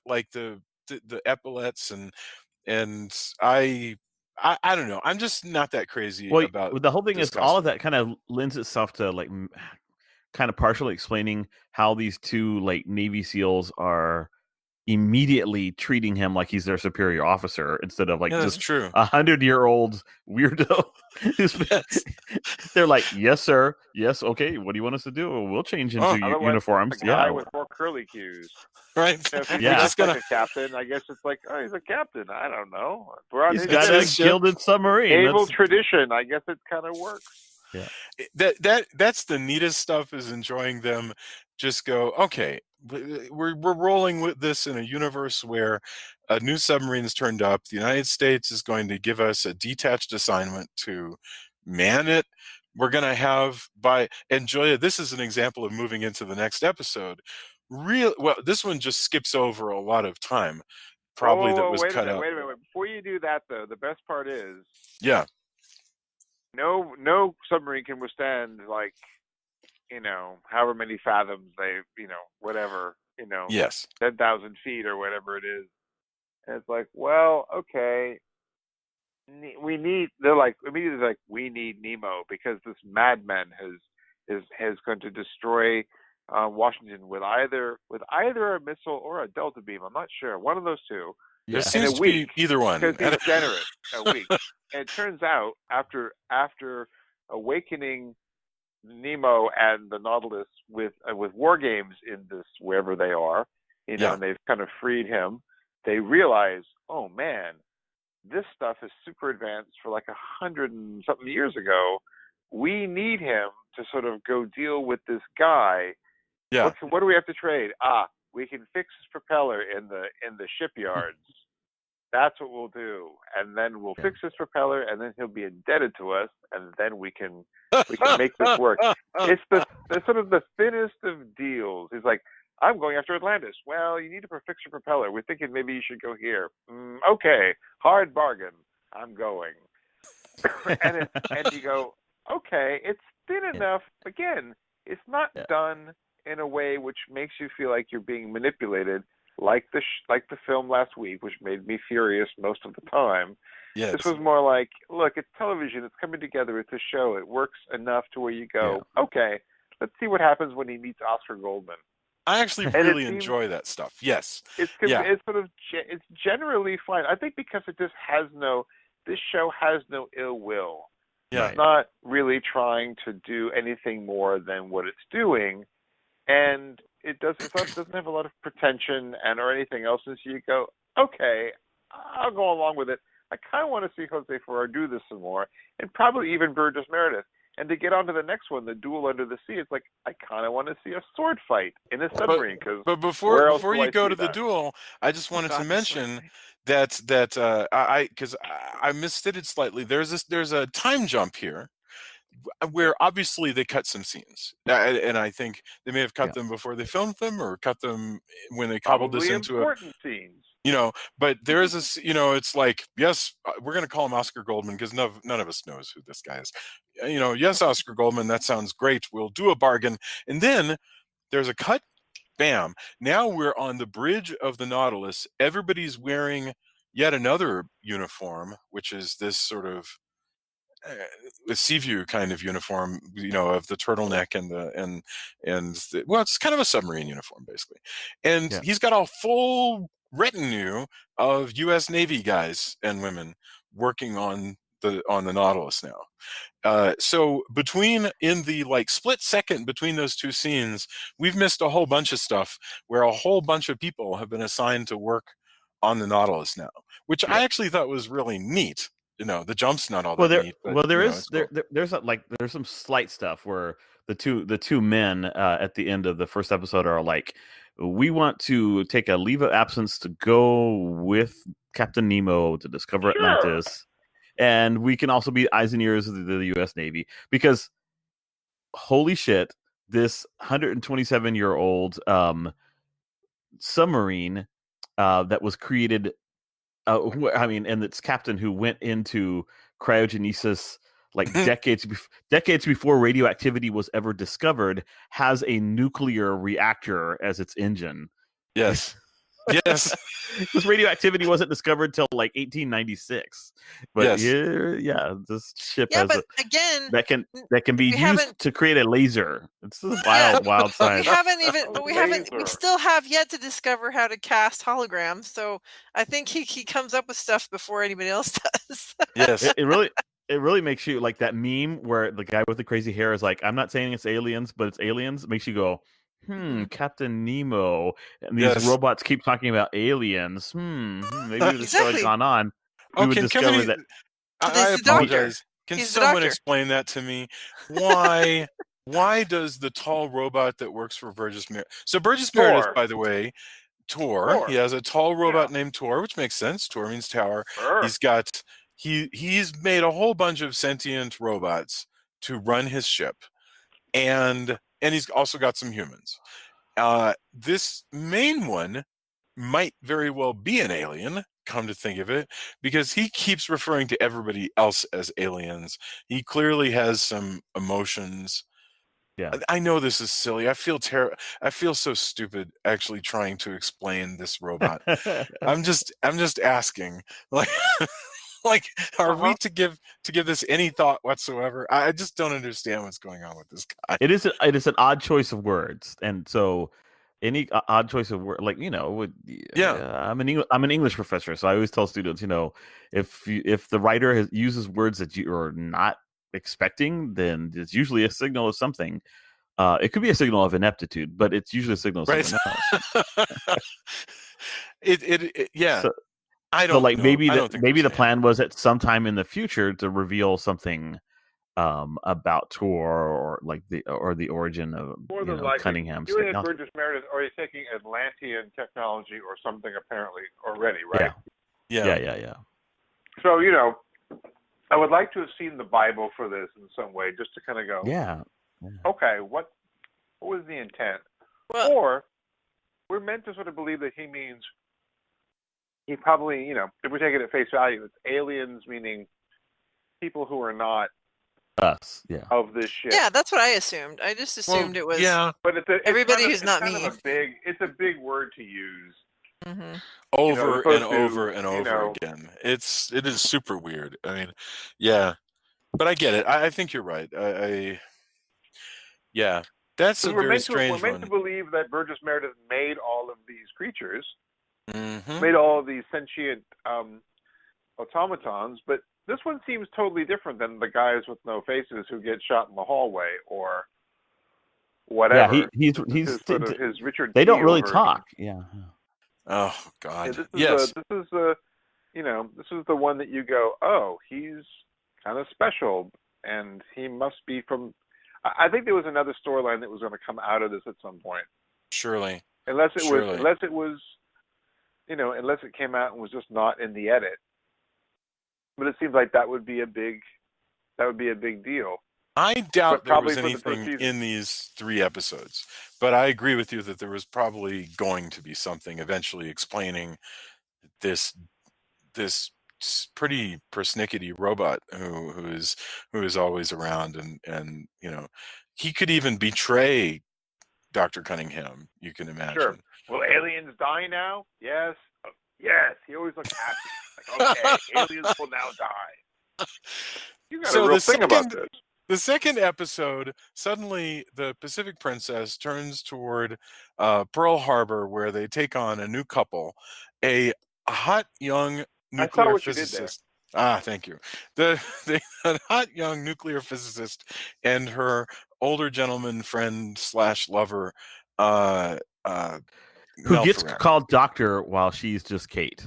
like the epaulets, and I don't know. I'm just not that crazy about the whole thing. Is costume. All of that kind of lends itself to like kind of partially explaining how these two like Navy SEALs are immediately treating him like he's their superior officer instead of like just true. 100-year-old weirdo. They're like, "Yes, sir. Yes, okay. What do you want us to do? We'll change into uniforms." A guy with more curly cues. Right. Yeah. Just like a captain. I guess it's like, oh, he's a captain. I don't know. He's got a gilded submarine. Naval tradition. I guess it kind of works. Yeah. That's the neatest stuff, is enjoying them just go, okay, we're rolling with this in a universe where a new submarine is turned up. The United States is going to give us a detached assignment to man it. We're going to have and Julia, this is an example of moving into the next episode. This one just skips over a lot of time. Probably that was cut out. Wait a minute. Before you do that, though, the best part is, no submarine can withstand, like, however many fathoms they, whatever, 10,000 feet or whatever it is. And it's like, well, okay, we need Nemo because this madman has going to destroy Washington with either a missile or a delta beam. I'm not sure. One of those two. There seems to be either one. Because he's generous. A week. And it turns out, after awakening Nemo and the Nautilus with war games in this, wherever they are, and they've kind of freed him, they realize, oh man, this stuff is super advanced for like 100 and something years ago. We need him to sort of go deal with this guy. Yeah. What do we have to trade? We can fix his propeller in the shipyards. That's what we'll do, and then we'll fix his propeller, and then he'll be indebted to us, and then we can make this work. It's the sort of the thinnest of deals. He's like, I'm going after Atlantis. Well, you need to fix your propeller. We're thinking maybe you should go here. Okay, hard bargain. I'm going. and you go, okay, it's thin enough. Again, it's not done in a way which makes you feel like you're being manipulated, like the film last week, which made me furious most of the time. Yes. This was more like, look, it's television. It's coming together. It's a show. It works enough to where you go, okay, let's see what happens when he meets Oscar Goldman. I actually really enjoy that stuff. Yes. It's generally fine. I think because this show has no ill will. Yeah. It's not really trying to do anything more than what it's doing. And it doesn't have a lot of pretension or anything else. And so you go, okay, I'll go along with it. I kind of want to see Jose Ferrer do this some more, and probably even Burgess Meredith. And to get on to the next one, the Duel Under the Sea, it's like, I kind of want to see a sword fight in a submarine. But before you go to the duel, I just wanted to mention that because I misstated slightly. There's a time jump here where obviously they cut some scenes, and I think they may have cut them before they filmed them, or cut them when they cobbled this into important scenes. But there is this, it's like, yes, we're going to call him Oscar Goldman because none of us knows who this guy is. Yes, Oscar Goldman, that sounds great. We'll do a bargain. And then there's a cut. Bam. Now we're on the bridge of the Nautilus. Everybody's wearing yet another uniform, which is this sort of a Seaview kind of uniform, of the turtleneck well, it's kind of a submarine uniform basically. And he's got a full retinue of U.S. Navy guys and women working on the Nautilus now. So in the split second between those two scenes, we've missed a whole bunch of stuff where a whole bunch of people have been assigned to work on the Nautilus now, which I actually thought was really neat. The jump's not all that neat. But, there's some slight stuff where the two men at the end of the first episode are like, we want to take a leave of absence to go with Captain Nemo to discover Atlantis. And we can also be eyes and ears of the U.S. Navy because, holy shit, this 127-year-old submarine that was created, and its captain who went into cryogenesis decades before radioactivity was ever discovered, has a nuclear reactor as its engine. Yes. Yes, because radioactivity wasn't discovered till 1896. But this ship has again that can be used to create a laser. It's a wild science. We still have yet to discover how to cast holograms. So I think he comes up with stuff before anybody else does. Yes, it really makes you like that meme where the guy with the crazy hair is like, I'm not saying it's aliens, but it's aliens. It makes you go, Captain Nemo, and these robots keep talking about aliens. Maybe if this had gone on, we would discover that. I apologize. Can someone explain that to me? Why does the tall robot that works for Burgess Meredith? So Burgess Meredith, by the way, Tor. He has a tall robot named Tor, which makes sense. Tor means tower. He's made a whole bunch of sentient robots to run his ship, and he's also got some humans. This main one might very well be an alien, come to think of it, because he keeps referring to everybody else as aliens. He clearly has some emotions. Yeah, I know this is silly. I feel so stupid actually trying to explain this robot. I'm just asking, are we to give this any thought whatsoever? I just don't understand what's going on with this guy. It is an odd choice of words, and so any odd choice of word, I'm an English professor, so I always tell students, if the writer uses words that you are not expecting, then it's usually a signal of something. It could be a signal of ineptitude, but it's usually a signal of something else. So, I don't know. Maybe the plan was at some time in the future to reveal something about Tor or the origin of Cunningham's technology. Burgess Meredith, are you taking Atlantean technology or something apparently already, right? Yeah. So I would like to have seen the Bible for this in some way, just to kind of go, okay, what was the intent? Well, or we're meant to sort of believe that he means. He probably, if we take it at face value, it's aliens, meaning people who are not us, of this ship. Yeah, that's what I assumed. I just assumed it was but everybody who's not me. It's a big word to use. Mm-hmm. Over and over and over again. It is super weird. I mean, but I get it. I think you're right. That's a very strange one. We're meant to believe that Burgess Meredith made all of these creatures. Mm-hmm. Made all of these sentient automatons, but this one seems totally different than the guys with no faces who get shot in the hallway or whatever. Yeah, he's his Richard. They don't really talk. Yeah. Oh God. This is the one that you go, oh, he's kind of special, and he must be from. I think there was another storyline that was going to come out of this at some point. Surely. Unless it was. Unless it came out and was just not in the edit. But it seems like that would be a big deal. I doubt there was anything in these 3 episodes, but I agree with you that there was probably going to be something eventually explaining this pretty persnickety robot who is always around, and he could even betray Dr. Cunningham. You can imagine. Sure. Will aliens die now? Yes. Yes. He always looks happy. Like, okay, aliens will now die. You got a real thing about this. The second episode, suddenly the Pacific Princess turns toward Pearl Harbor, where they take on a new couple, a hot young nuclear physicist. Thank you. The hot young nuclear physicist and her older gentleman friend / lover, who gets called doctor while she's just Kate,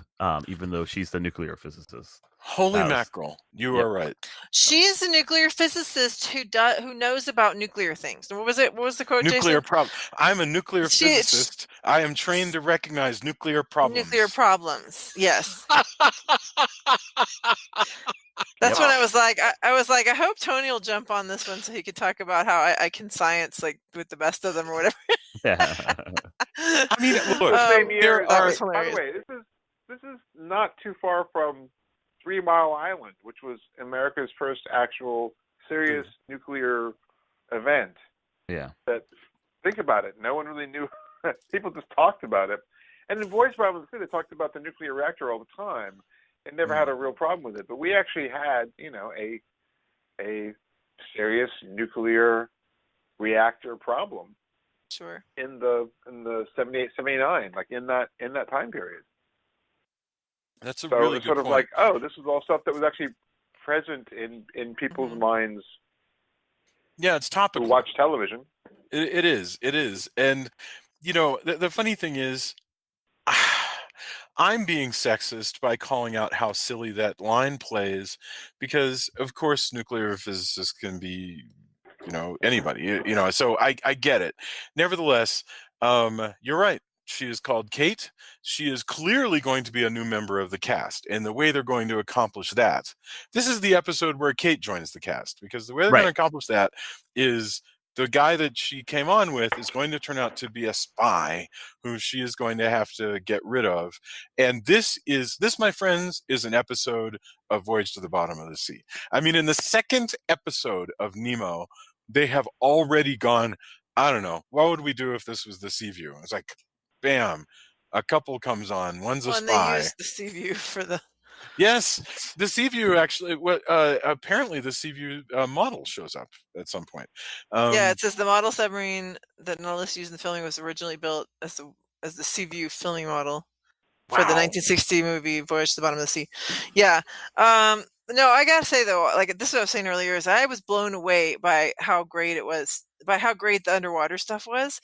even though she's the nuclear physicist. Holy mackerel! You are right. She is a nuclear physicist who knows about nuclear things. What was it? What was the quote? Nuclear problem. I'm a nuclear physicist. I am trained to recognize nuclear problems. Nuclear problems. Yes. That's when I was like, I hope Tony will jump on this one so he could talk about how I can science like with the best of them or whatever. Yeah. I mean, look, by the way, this is not too far from 3 Mile Island, which was America's first actual serious nuclear event. Yeah. That, think about it. No one really knew. People just talked about it. And in Voyage Problems, they talked about the nuclear reactor all the time and never had a real problem with it. But we actually had, a serious nuclear reactor problem. Sure. In the 78, 79, like in that time period. That's a really good sort of point. like, this is all stuff that was actually present in people's minds. Yeah, it's topical. Who watch television. It is, and the funny thing is, I'm being sexist by calling out how silly that line plays, because of course nuclear physicists can be, anybody, So I get it. Nevertheless, you're right. She is called Kate. She is clearly going to be a new member of the cast, and the way they're going to accomplish that, this is the episode where Kate joins the cast, because the way they're going to accomplish that is the guy that she came on with is going to turn out to be a spy who she is going to have to get rid of. And this, my friends, is an episode of Voyage to the Bottom of the Sea. I mean, in the second episode of Nemo, they have already gone, I don't know, what would we do if this was the Sea View? It's like, bam, a couple comes on. One's a spy. They used the Sea View for the... Yes, the Sea View actually. Apparently the Sea View model shows up at some point. Yeah, it says the model submarine that Nautilus used in the filming was originally built as the Sea View filming model for the 1960 movie Voyage to the Bottom of the Sea. Yeah. No, I gotta say though, like this is what I was saying earlier, is I was blown away by how great it was, by how great the underwater stuff was.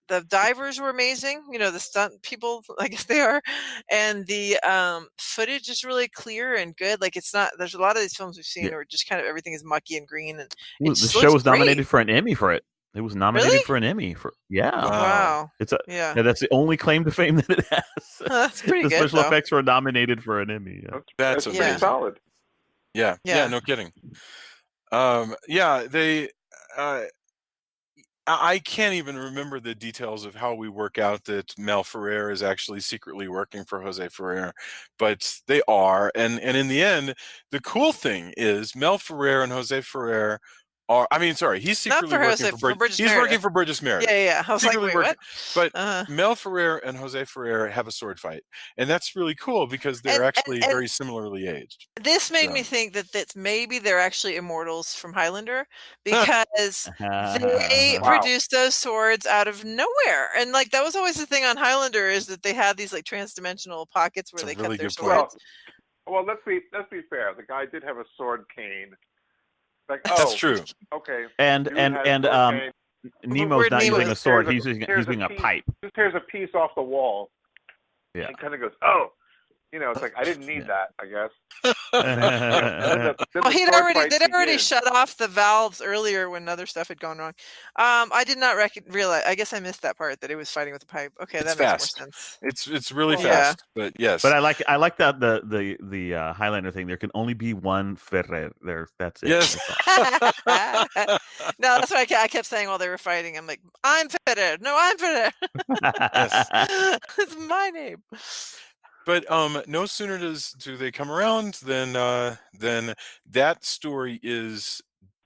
The divers were amazing, the stunt people, I guess they are, and the footage is really clear and good. Like there's a lot of these films we've seen where just kind of everything is mucky and green, and the show was nominated for an Emmy for it. It was nominated for an Emmy for Wow. It's that's the only claim to fame that it has. That's pretty the good. Special effects were nominated for an Emmy. Yeah. That's pretty solid. Yeah, no kidding. They. I can't even remember the details of how we work out that Mel Ferrer is actually secretly working for Jose Ferrer, but they are. And in the end, the cool thing is Mel Ferrer and Jose Ferrer he's secretly working for Burgess. He's working for Burgess Meredith. Yeah. I was secretly like, wait, what? But Mel Ferrer and Jose Ferrer have a sword fight, and that's really cool because they're actually very similarly aged. This made me think that maybe they're actually immortals from Highlander, because they produced those swords out of nowhere, and like that was always the thing on Highlander, is that they had these like trans-dimensional pockets where they kept their swords. Well, let's be fair. The guy did have a sword cane. Like, that's true. Okay. And Nemo's not using a sword. He's using a pipe. Just tears a piece off the wall. Yeah. And kind of goes, It's like I didn't need that, I guess. Well, they'd already shut off the valves earlier when other stuff had gone wrong. I did not realize. I guess I missed that part that it was fighting with the pipe. Okay, that makes more sense. It's really fast, but yes. But I like that the Highlander thing. There can only be one Ferrer. That's it. Yes. No, that's what I kept saying while they were fighting. I'm like, I'm Ferrer. No, I'm Ferrer. Yes. It's my name. But no sooner do they come around than that story is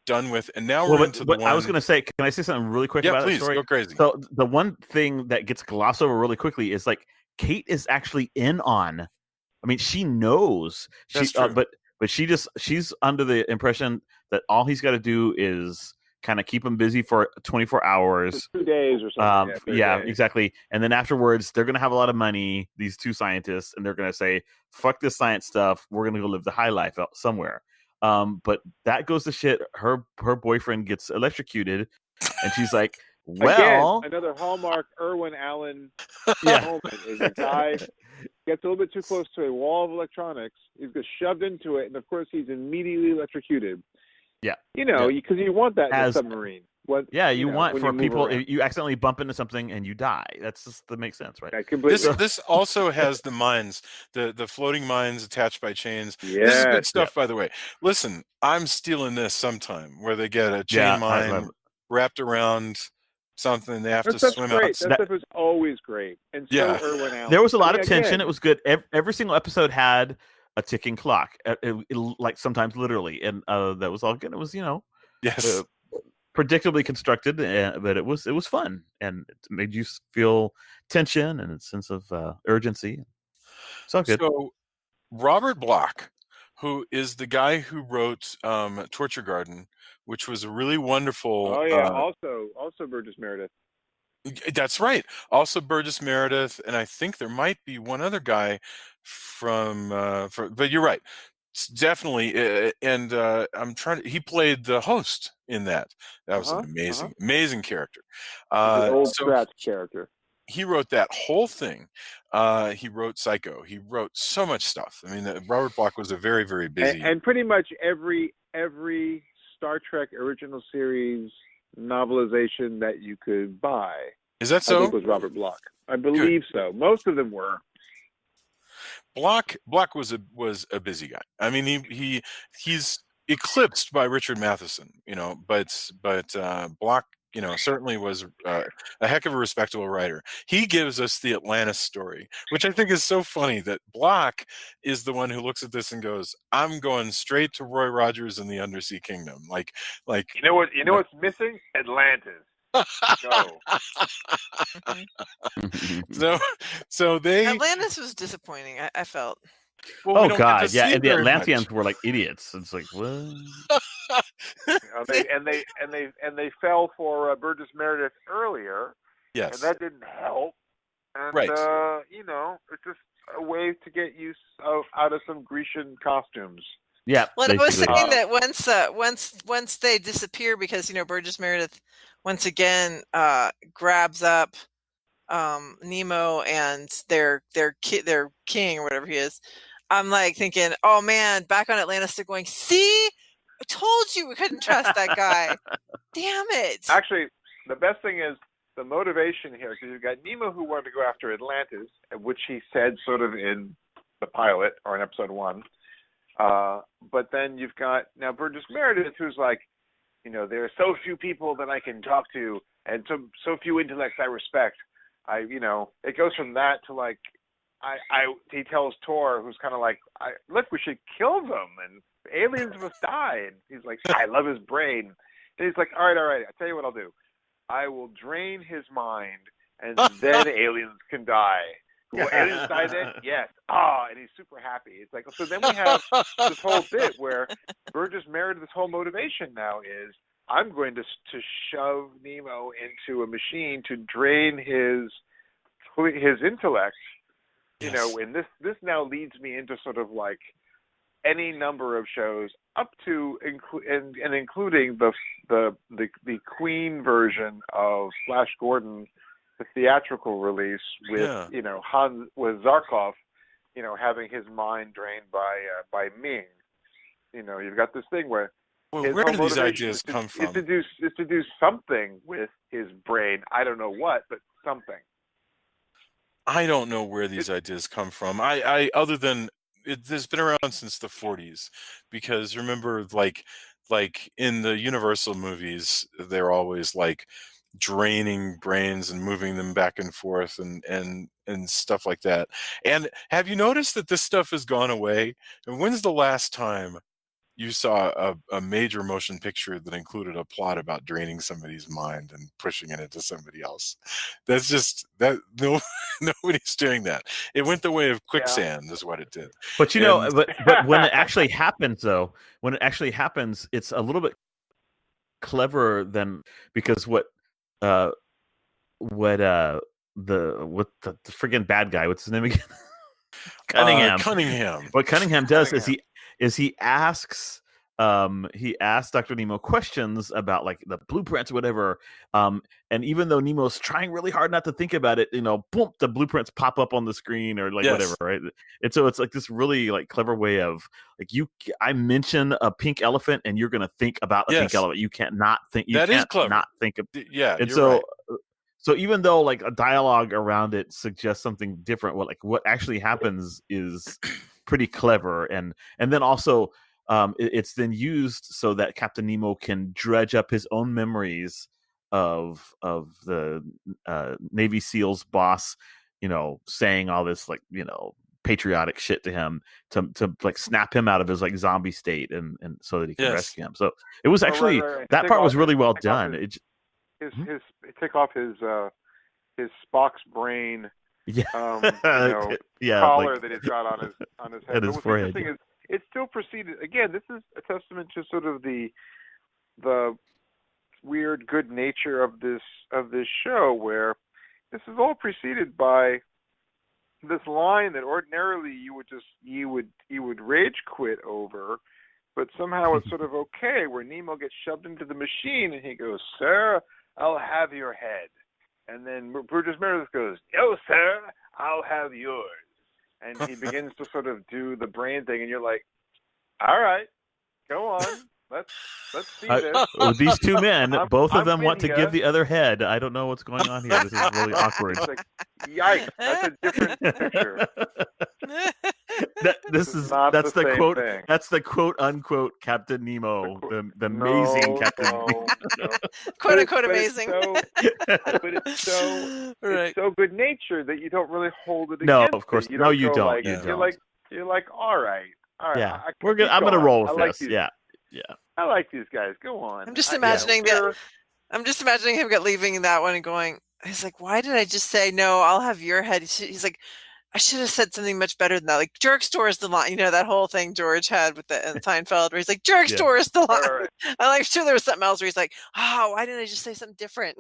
done with, and now we're into the one. I was going to say, can I say something really quick about that story? Go crazy. So the one thing that gets glossed over really quickly is like Kate is actually in on. I mean, she knows. That's true. But she's under the impression that all he's got to do is kind of keep him busy for 24 hours. For 2 days or something. Yeah, exactly. And then afterwards, they're going to have a lot of money, these two scientists, and they're going to say, fuck this science stuff. We're going to go live the high life somewhere. But that goes to shit. Her boyfriend gets electrocuted, and she's like, well... Again, another hallmark Irwin Allen moment is a guy gets a little bit too close to a wall of electronics. He's just shoved into it, and of course he's immediately electrocuted. Yeah. Because you want that in a submarine. You want for people, if you accidentally bump into something and you die. That makes sense, right? This also has the mines, the floating mines attached by chains. This is good stuff, by the way. Listen, I'm stealing this sometime where they get a chain mine wrapped around something. They have to swim out. That stuff is always great. And so Irwin Allen. There was a lot of tension. It was good. Every single episode had a ticking clock, like sometimes literally, and that was all good. It was, predictably constructed, but it was fun, and it made you feel tension and a sense of urgency. It's all good. So Robert Bloch, who is the guy who wrote Torture Garden, which was a really wonderful. Oh yeah, also Burgess Meredith. That's right. Also Burgess Meredith, and I think there might be one other guy but you're right. Definitely, and he played the host in that. That was an amazing character. The old Scratch character. He wrote that whole thing. He wrote Psycho. He wrote so much stuff. I mean, Robert Bloch was a very, very busy. And pretty much every Star Trek original series novelization that you could buy. Is that so? I think was Robert Bloch. I believe so. Most of them were. Bloch was a busy guy. I mean, he's eclipsed by Richard Matheson, but Bloch, certainly was a heck of a respectable writer. He gives us the Atlantis story, which I think is so funny that Bloch is the one who looks at this and goes, "I'm going straight to Roy Rogers and the Undersea Kingdom." Like what's missing? Atlantis. So Atlantis was disappointing. I felt. Well, oh God, yeah, and the Atlanteans were like idiots. It's like what? they fell for Burgess Meredith earlier. Yes, and that didn't help. And, right. It's just a way to get use out of some Grecian costumes. Yeah. Well, I was saying that once they disappear, because Burgess Meredith once again grabs up Nemo and their king or whatever he is. I'm like thinking, oh man, back on Atlantis, they're going, see, I told you we couldn't trust that guy. Damn it. Actually, the best thing is the motivation here, because you've got Nemo who wanted to go after Atlantis, which he said sort of in the pilot or in episode 1. But then you've got now Burgess Meredith, who's like, there are so few people that I can talk to, and so few intellects I respect. It goes from that to like, he tells Tor, who's kind of like, look, we should kill them, and aliens must die. And he's like, I love his brain. And he's like, all right, I'll tell you what I'll do. I will drain his mind, and then aliens can die. Will aliens die then? Yes. And he's super happy. It's like, so then we have this whole bit where Burgess Meredith's whole motivation now is, I'm going to shove Nemo into a machine to drain his intellect. Yes. And this now leads me into sort of like any number of shows up to including the Queen version of Flash Gordon, the theatrical release with with Zarkov, having his mind drained by Ming. You've got this thing where Well, where do these ideas come from? Is to do something with his brain. I don't know what, but something. I don't know where these ideas come from. I other than it's been around since the 40s, because remember, like in the Universal movies, they're always like draining brains and moving them back and forth and stuff like that. And have you noticed that this stuff has gone away? And when's the last time you saw a major motion picture that included a plot about draining somebody's mind and pushing it into somebody else? That's just that nobody's doing that. It went the way of quicksand, is what it did. But but when it actually happens, though, it's a little bit cleverer than, because what the friggin' bad guy, what's his name again? Cunningham. What Cunningham does is he asks Dr. Nemo questions about like the blueprints or whatever. And even though Nemo's trying really hard not to think about it, boom, the blueprints pop up on the screen or like whatever, right? And so it's like this really like clever way of like I mention a pink elephant and you're gonna think about a pink elephant. You can't not think. That is clever. Not think of. Yeah, and you're so. Right. So even though like a dialogue around it suggests something different, what actually happens is pretty clever, and then also it's then used so that Captain Nemo can dredge up his own memories of the Navy SEALs boss, saying all this like patriotic shit to him to like snap him out of his like zombie state and so that he can rescue him. So it was actually that part was really well done. His take off his Spock's brain, collar that he's got on his head. At his forehead. Interesting is it still proceeded. Again, this is a testament to sort of the weird good nature of this show, where this is all preceded by this line that ordinarily you would rage quit over, but somehow it's sort of okay, where Nemo gets shoved into the machine and he goes, "Sir, I'll have your head." And then Burgess Meredith goes, "No, sir, I'll have yours." And he begins to sort of do the brain thing, and you're like, all right, go on. Let's see this. These two men, both of them want to give the other head. I don't know what's going on here. This is really awkward. It's like, yikes, that's a different picture. That's the quote. Thing. That's the quote unquote Captain Nemo, the amazing Captain Nemo. Quote unquote amazing. It's so good natured that you don't really hold it against. No, of course. No, you don't. Like, you're like, all right. Yeah, I'm gonna roll with this. Yeah. I like these guys. Go on. I'm just imagining I'm just imagining him leaving that one and going. He's like, why did I just say no? I'll have your head. He's like, I should have said something much better than that. Like, jerk store is the line. That whole thing George had with the Seinfeld, where he's like, jerk store is the line. Right. I'm sure there was something else where he's like, oh, why didn't I just say something different?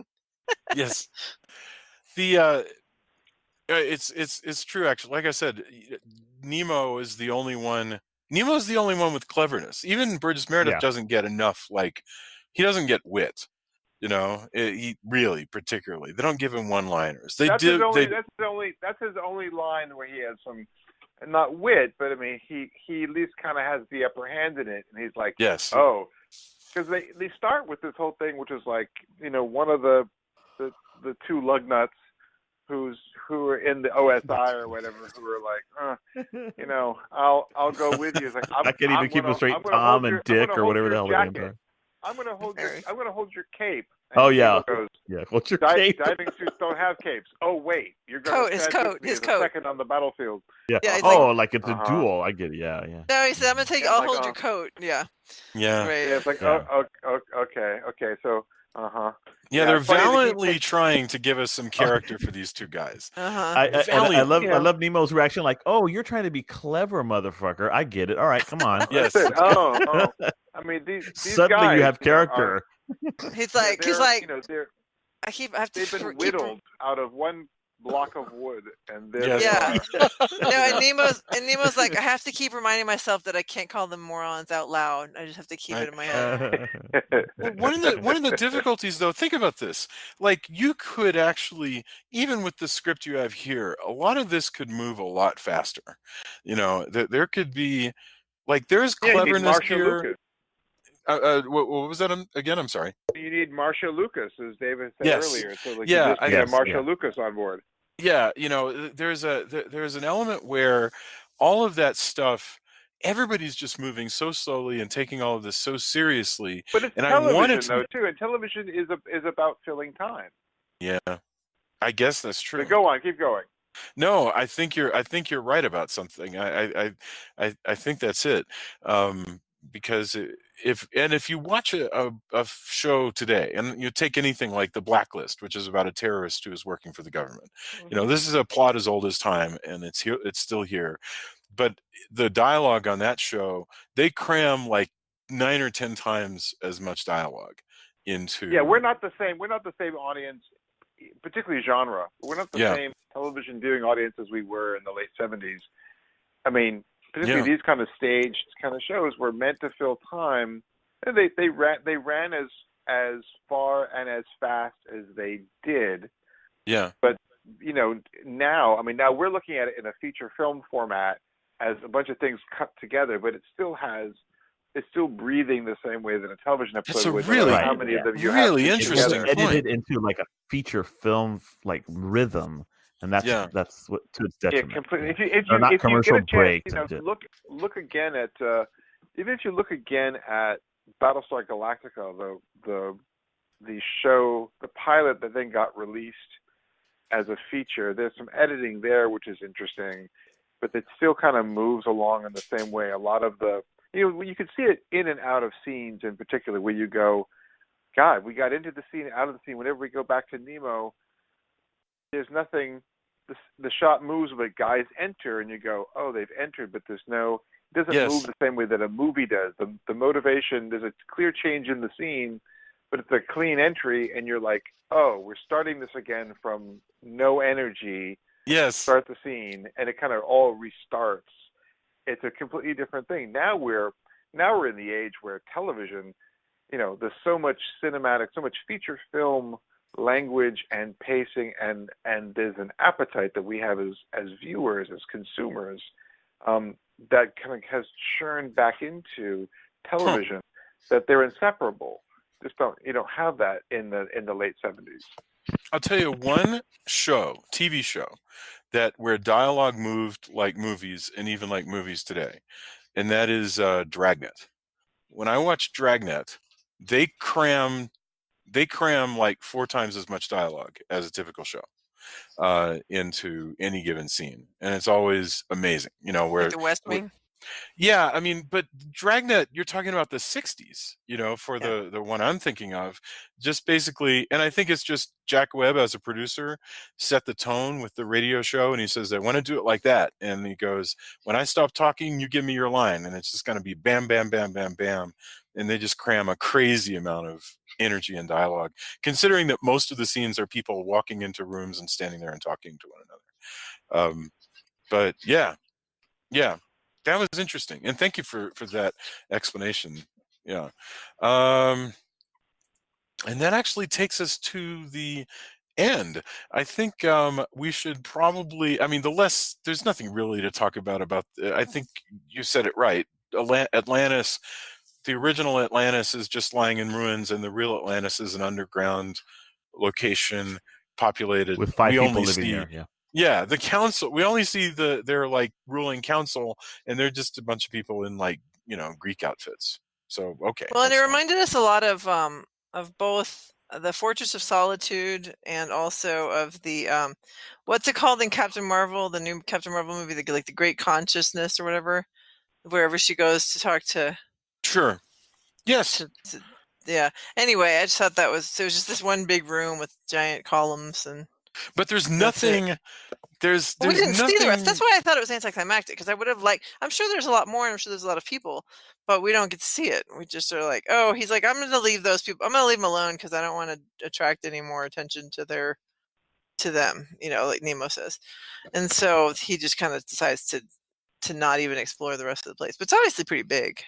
Yes. The it's true, actually. Like I said, Nemo is the only one. Nemo's the only one with cleverness. Even Burgess Meredith doesn't get enough. Like, he doesn't get wit. He really, particularly, they don't give him one-liners. That's his only line where he has some, not wit, but I mean, he at least kind of has the upper hand in it, and he's like, yes, oh, because they start with this whole thing, which is like, one of the two lug nuts who are in the OSI or whatever, who are like, I'll go with you. It's like, I can't even keep them straight. Tom and Dick or whatever the hell their names are. I'm gonna hold your cape. And what's your cape? Diving suits don't have capes. Oh wait, you're gonna his coat. Second on the battlefield. Yeah. It's a duel. I get it. Yeah. No, he said, I'll hold your coat. Yeah. Yeah. Right. Yeah, it's like, okay, so. Yeah, they're valiantly trying to give us some character for these two guys. I love Nemo's reaction, like, "Oh, you're trying to be clever, motherfucker. I get it. All right, come on." Yes. I mean, these suddenly guys, you have character. He's like, I have to. They've been whittled out of one block of wood, and there Yes. they are. No, and Nemo's like, I have to keep reminding myself that I can't call them morons out loud. I just have to keep it in my head. Well, one of the difficulties, though, think about this. Like, you could actually, even with the script you have here, a lot of this could move a lot faster. You know, there could be, like, there's Yeah, you need cleverness Marsha here. Lucas. What was that again? I'm sorry. You need Marsha Lucas, as David said Yes. earlier. So like, Yeah, you just get Marsha Lucas on board. Yeah, you know, there's an element where all of that stuff, everybody's just moving so slowly and taking all of this so seriously. But it's And television, though, too, and television is about filling time. Yeah, I guess that's true. So go on, keep going. No, I think you're right about something. I think that's it. Because if you watch a show today, and you take anything like The Blacklist, which is about a terrorist who is working for the government, you know, this is a plot as old as time, and it's still here. But the dialogue on that show, they cram like 9 or 10 times as much dialogue into. Yeah, we're not the same audience, particularly genre. We're not the same television viewing audience as we were in the late 70s. I mean, particularly these kind of staged kind of shows were meant to fill time, and they ran as far and as fast as they did. Yeah. But you know, now we're looking at it in a feature film format as a bunch of things cut together, but it's still breathing the same way that a television episode it's a would. Really, how many of them you really have interesting together. Edited into like a feature film like rhythm, and that's what to its detriment. Yeah, completely. If you not get commercial a chance, breaks. Look again at even if you look again at Battlestar Galactica, the show, the pilot that then got released as a feature. There's some editing there which is interesting, but it still kind of moves along in the same way. A lot of you can see it in and out of scenes, in particular, where you go, God, we got into the scene, out of the scene. Whenever we go back to Nemo, there's nothing. The shot moves, but guys enter, and you go, oh, they've entered, but it doesn't move the same way that a movie does. The motivation, there's a clear change in the scene, but it's a clean entry, and you're like, oh, we're starting this again from no energy. Yes. Start the scene, and it kind of all restarts. It's a completely different thing. Now we're in the age where television, you know, there's so much cinematic, so much feature film language and pacing, and there's an appetite that we have as viewers, as consumers, that kind of has churned back into television, that they're inseparable. You don't have that in the late 70s. I'll tell you one TV show, where dialogue moved like movies, and even like movies today, and that is Dragnet. When I watch Dragnet, they cram like 4 times as much dialogue as a typical show into any given scene, and it's always amazing. You know, where like the West Wing. Yeah, I mean, but Dragnet, you're talking about the 60s, you know, for the one I'm thinking of. Just basically, and I think it's just Jack Webb as a producer set the tone with the radio show, and he says, I want to do it like that. And he goes, when I stop talking, you give me your line. And it's just going to be bam, bam, bam, bam, bam. And they just cram a crazy amount of energy and dialogue, considering that most of the scenes are people walking into rooms and standing there and talking to one another. But yeah. That was interesting, and thank you for that explanation. Yeah, and that actually takes us to the end. I think we should probably. I mean, there's nothing really to talk about. I think you said it right. Atlantis, the original Atlantis, is just lying in ruins, and the real Atlantis is an underground location populated with 5 people living there. Yeah. Yeah, the council. We only see their like ruling council, and they're just a bunch of people in like, you know, Greek outfits. So okay. Well, and it reminded us a lot of both the Fortress of Solitude and also of the what's it called in Captain Marvel, the new Captain Marvel movie, like the Great Consciousness or whatever, wherever she goes to talk to. Sure. Yes. Yeah. Anyway, I just thought it was just this one big room with giant columns and. But there's nothing. There's we didn't nothing... see the rest. That's why I thought it was anticlimactic, because I would have I'm sure there's a lot more, and I'm sure there's a lot of people, but we don't get to see it. We just are like, oh, he's like, I'm going to leave those people. I'm going to leave them alone because I don't want to attract any more attention to to them, like Nemo says. And so he just kind of decides to not even explore the rest of the place. But it's obviously pretty big.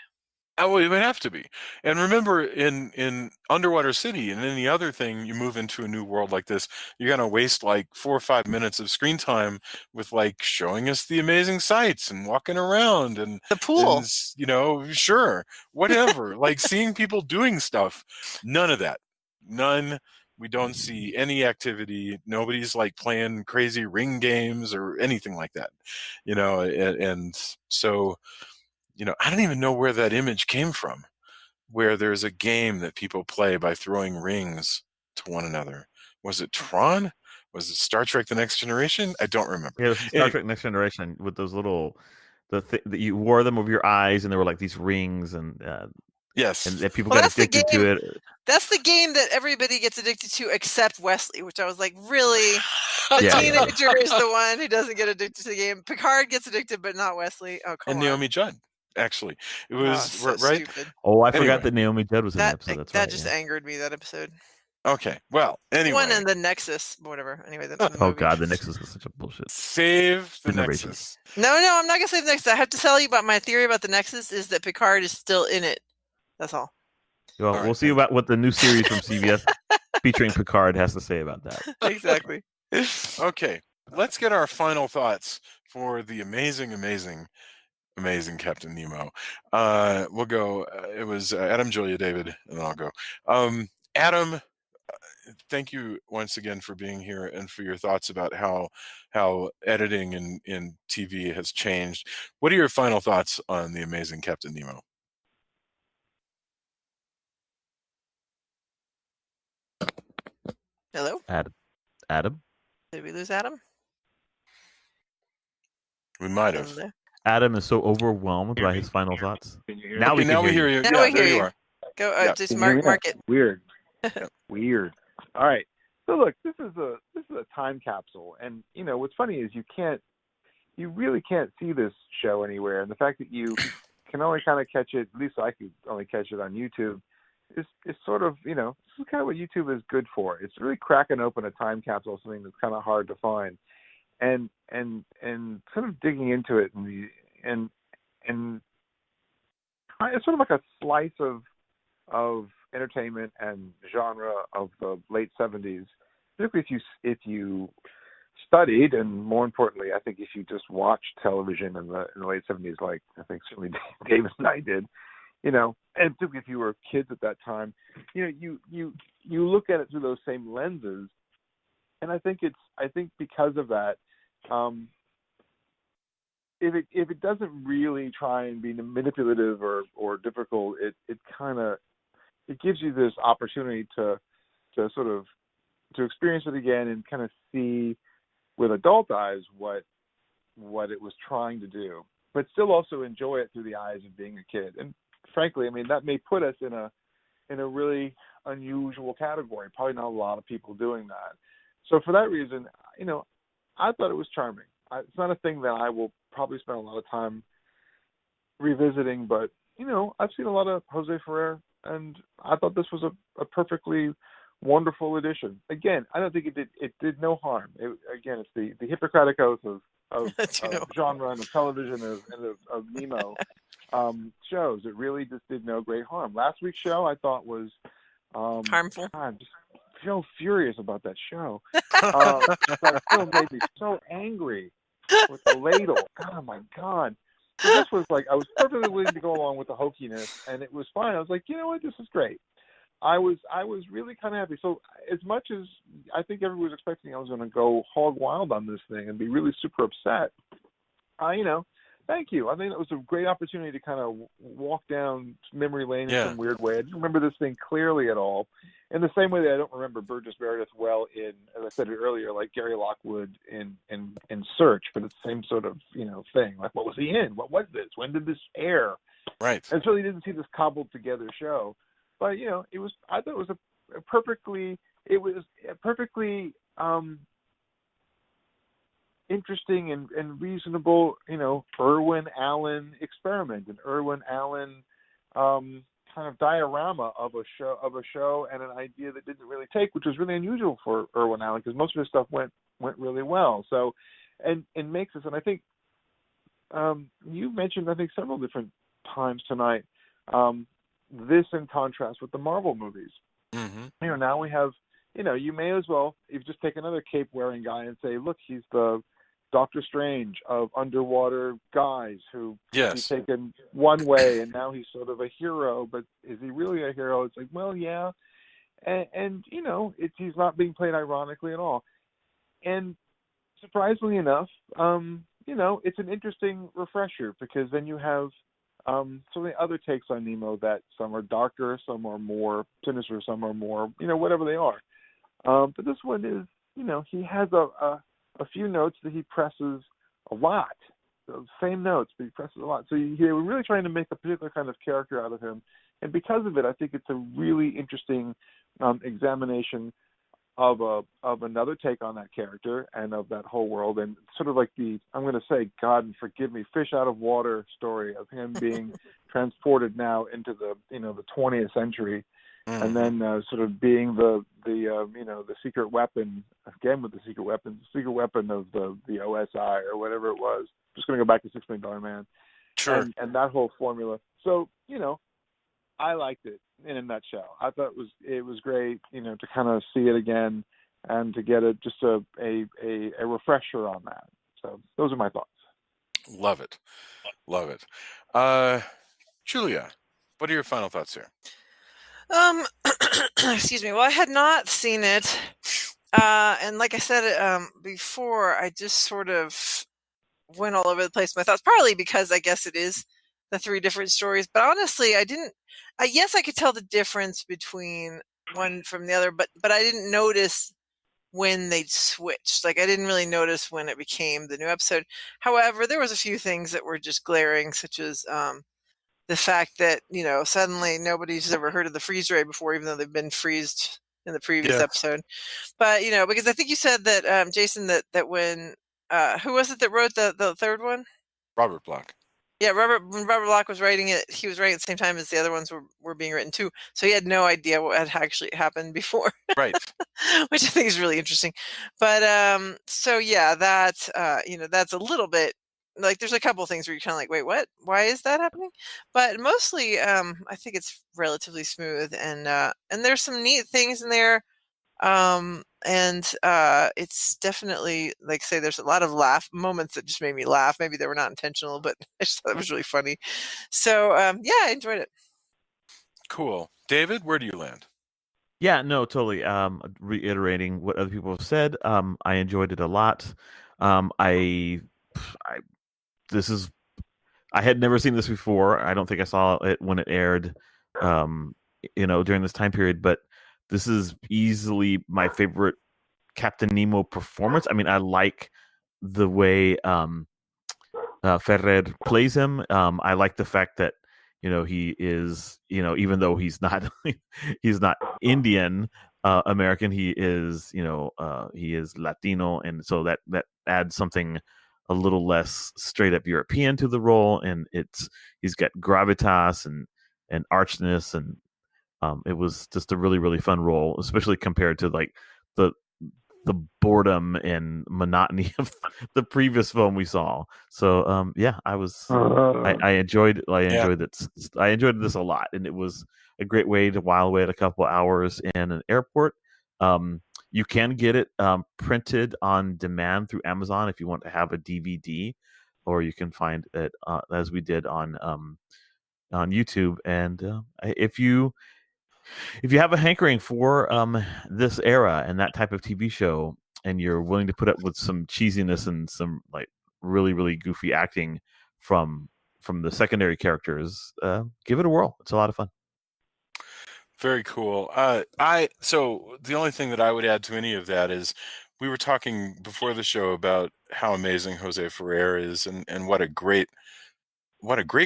Oh, it would have to be. And remember, in Underwater City and any other thing, you move into a new world like this, you're going to waste like 4 or 5 minutes of screen time with like showing us the amazing sights and walking around and The pool. and, sure, whatever, like seeing people doing stuff. None of that. None. We don't see any activity. Nobody's like playing crazy ring games or anything like that, and so. I don't even know where that image came from, where there's a game that people play by throwing rings to one another. Was it Tron? Was it Star Trek The Next Generation? I don't remember. Yeah, it was Star Trek Next Generation with those little, that you wore them over your eyes, and there were like these rings, and yes, and that people got addicted to it. That's the game that everybody gets addicted to except Wesley, which I was like, really? The teenager is the one who doesn't get addicted to the game. Picard gets addicted, but not Wesley. Oh, come on. And Naomi Judd. Actually, it was so right. Stupid. Oh, I forgot that Naomi Judd was in the episode. That just angered me, that episode. Okay, well, anyway. One in the Nexus, whatever. Anyway, the oh movie. God, the Nexus is such a bullshit. Save the Nexus. No, I'm not gonna save the Nexus. I have to tell you about my theory about the Nexus is that Picard is still in it. That's all. Well, we'll see about what the new series from CBS featuring Picard has to say about that. Exactly. Okay, let's get our final thoughts for the amazing Captain Nemo. We'll go. It was Adam, Julia, David, and then I'll go. Adam, thank you once again for being here and for your thoughts about how editing in TV has changed. What are your final thoughts on the amazing Captain Nemo? Hello? Adam? Did we lose Adam? We might have. Adam is so overwhelmed by his final thoughts. Now we hear you. Now we hear you. You are. Go, just mark it. Weird. Weird. All right. So look, this is a time capsule, and what's funny is you really can't see this show anywhere, and the fact that you can only kind of catch it, at least I could only catch it on YouTube, is sort of this is kind of what YouTube is good for. It's really cracking open a time capsule, something that's kind of hard to find, and sort of digging into it, and it's sort of like a slice of entertainment and genre of the late 70s, particularly if you studied, and more importantly, I think if you just watched television in the late 70s, like I think certainly David and I did, and particularly if you were kids at that time, you look at it through those same lenses, and I think because of that, if it doesn't really try and be manipulative or difficult, it kind of gives you this opportunity to sort of to experience it again and kind of see with adult eyes what it was trying to do, but still also enjoy it through the eyes of being a kid. And frankly, I mean, that may put us in a really unusual category. Probably not a lot of people doing that. So for that reason, I thought it was charming. It's not a thing that I will probably spend a lot of time revisiting, but I've seen a lot of Jose Ferrer, and I thought this was a perfectly wonderful addition. Again, I don't think it did no harm. It's the Hippocratic Oath of genre and of television and of Nemo shows. It really just did no great harm. Last week's show I thought was harmful. I'm just so furious about that show. That film made me so angry with the ladle. Oh my God. So this was like, I was perfectly willing to go along with the hokiness, and it was fine. I was like, you know what, this is great. I was really kind of happy. So as much as I think everyone was expecting I was going to go hog wild on this thing and be really super upset, thank you. I think it was a great opportunity to kind of walk down memory lane in some weird way. I didn't remember this thing clearly at all. In the same way that I don't remember Burgess Meredith well in, as I said earlier, like Gary Lockwood in Search, but it's the same sort of, thing. Like, what was he in? What was this? When did this air? Right. And so you didn't see this cobbled together show. But, I thought it was a perfectly interesting and reasonable, Irwin Allen experiment, an Irwin Allen kind of diorama of a show and an idea that didn't really take, which was really unusual for Irwin Allen, because most of his stuff went really well. So, and makes us, and I think you mentioned, I think, several different times tonight, this in contrast with the Marvel movies. Mm-hmm. Now we have, you may as well, you've just take another cape-wearing guy and say, look, he's the Doctor Strange of underwater guys who Yes. he's taken one way, and now he's sort of a hero, but is he really a hero? It's like, well, yeah. And he's not being played ironically at all. And surprisingly enough, it's an interesting refresher, because then you have so many other takes on Nemo that some are darker, some are more sinister, some are more, whatever they are. But this one is, he has a few notes that he presses a lot, those same notes, but he presses a lot. So they were really trying to make a particular kind of character out of him. And because of it, I think it's a really interesting examination of another take on that character and of that whole world, and sort of like I'm going to say, God and forgive me, fish out of water story of him being transported now into the 20th century, and then sort of being the secret weapon again with the secret weapon of the OSI or whatever it was. Just going to go back to $6 Million Man, Sure. and that whole formula. So I liked it in a nutshell. I thought it was great, to kind of see it again and to get just a refresher on that. So those are my thoughts. Love it. Julia, what are your final thoughts here? Excuse me. Well, I had not seen it. And like I said before, I just sort of went all over the place with my thoughts, partly because I guess it is the three different stories. But honestly, yes, I could tell the difference between one from the other, but I didn't notice when they'd switched. Like, I didn't really notice when it became the new episode. However, there was a few things that were just glaring, such as the fact that, suddenly nobody's ever heard of the freeze ray before, even though they've been freezed in the previous episode. But, because I think you said that, Jason, that when, who was it that wrote the third one? Robert Bloch. Yeah, when Robert Bloch was writing it, he was writing at the same time as the other ones were being written too. So he had no idea what had actually happened before. Right. Which I think is really interesting. But so yeah, that's that's a little bit like, there's a couple of things where you're kind of like, wait, what? Why is that happening? But mostly, I think it's relatively smooth, and there's some neat things in there. And it's definitely, like, say, there's a lot of laugh moments that just made me laugh. Maybe they were not intentional, but I just thought it was really funny. So yeah, I enjoyed it. Cool. David, where do you land? Yeah, no, totally. Reiterating what other people have said, I enjoyed it a lot. I had never seen this before. I don't think I saw it when it aired, during this time period, but this is easily my favorite Captain Nemo performance. I mean, I like the way Ferrer plays him. I like the fact that he is, even though he's not he's not Indian American, he is Latino, and so that adds something a little less straight up European to the role, and he's got gravitas and archness, and it was just a really, really fun role, especially compared to like the boredom and monotony of the previous film we saw. So yeah, I enjoyed it. I enjoyed this a lot, and it was a great way to while away at a couple hours in an airport. You can get it printed on demand through Amazon if you want to have a DVD, or you can find it as we did on YouTube. And if you have a hankering for this era and that type of TV show, and you're willing to put up with some cheesiness and some like really, really goofy acting from the secondary characters, give it a whirl. It's a lot of fun. Very cool. So the only thing that I would add to any of that is, we were talking before the show about how amazing Jose Ferrer is, and what a great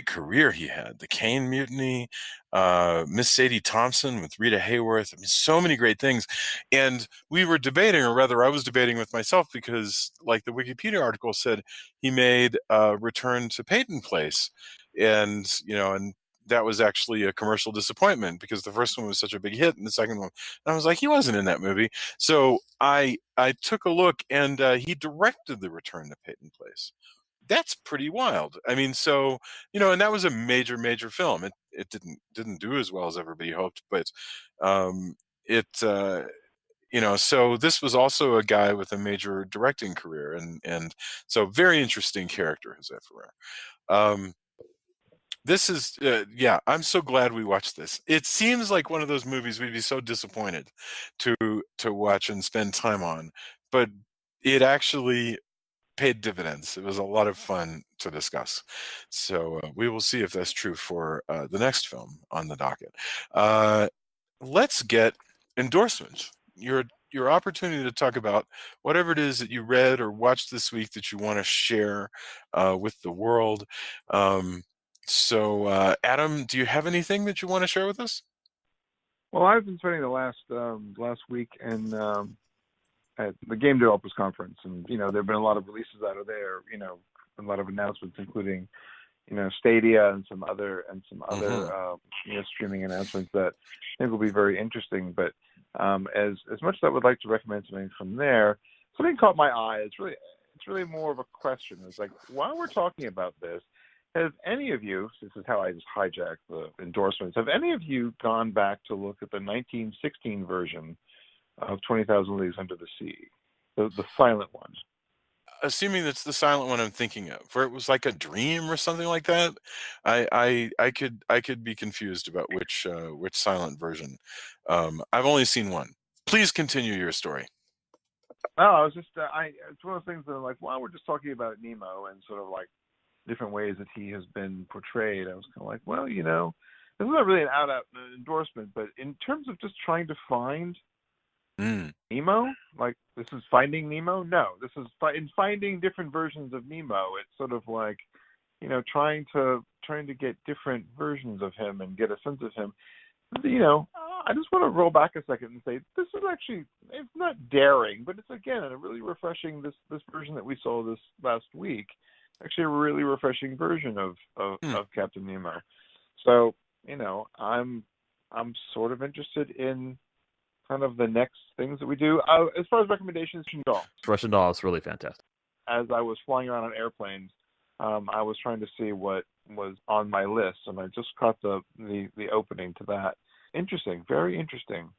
career he had. The Caine Mutiny, Miss Sadie Thompson with Rita Hayworth. I mean, so many great things. And we were debating, or rather I was debating with myself, because like the Wikipedia article said, he made Return to Peyton Place. And, that was actually a commercial disappointment because the first one was such a big hit, and the second one, and I was like, he wasn't in that movie. So I took a look, and he directed The Return to Peyton Place. That's pretty wild. I mean, so, and that was a major film. It didn't do as well as everybody hoped, but so this was also a guy with a major directing career, and so very interesting character, Jose Ferrer. This is, I'm so glad we watched this. It seems like one of those movies we'd be so disappointed to watch and spend time on, but it actually paid dividends. It was a lot of fun to discuss. So we will see if that's true for the next film on the docket. Let's get endorsements. Your opportunity to talk about whatever it is that you read or watched this week that you want to share with the world. So Adam, do you have anything that you want to share with us? Well, I've been spending the last week and at the Game Developers Conference, and there have been a lot of releases out of there. A lot of announcements, including Stadia and some other streaming announcements that I think will be very interesting. But as much as I would like to recommend something from there, something caught my eye. It's really more of a question. It's like, while we're talking about this, have any of you, this is how I just hijacked the endorsements, have any of you gone back to look at the 1916 version of 20,000 Leagues Under the Sea, the silent one? Assuming that's the silent one I'm thinking of, where it was like a dream or something like that. I could be confused about which silent version. I've only seen one. Please continue your story. No, I was just it's one of those things that, like, while we're just talking about Nemo and sort of like different ways that he has been portrayed, I was kind of like, well, this is not really an out endorsement, but in terms of just trying to find Nemo, like, this is Finding Nemo? No, this is in finding different versions of Nemo. It's sort of like, trying to get different versions of him and get a sense of him. I just want to roll back a second and say this is actually, it's not daring, but it's, again, a really refreshing, this version that we saw this last week, actually a really refreshing version of Captain Nemo. So, I'm sort of interested in kind of the next things that we do. As far as recommendations, Russian Doll is really fantastic. As I was flying around on airplanes, I was trying to see what was on my list, and I just caught the opening to that. Interesting, very interesting.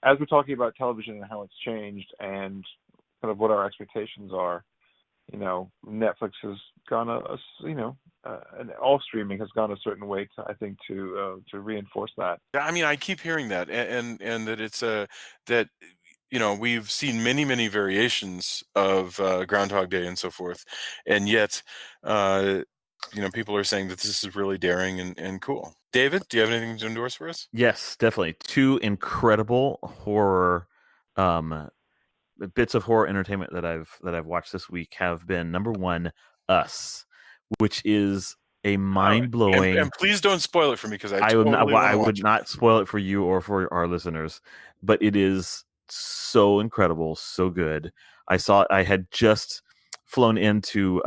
As we're talking about television and how it's changed and kind of what our expectations are, Netflix has gone and all streaming has gone a certain way I think to reinforce that. I mean, I keep hearing that, and that it's that we've seen many variations of Groundhog Day and so forth, and yet people are saying that this is really daring and cool. David, do you have anything to endorse for us? Yes, definitely. 2 incredible horror bits of horror entertainment that I've watched this week have been, number 1, Us, which is a mind-blowing. And please don't spoil it for me, because I would not spoil it for you or for our listeners, but it is so incredible, so good. I had just flown into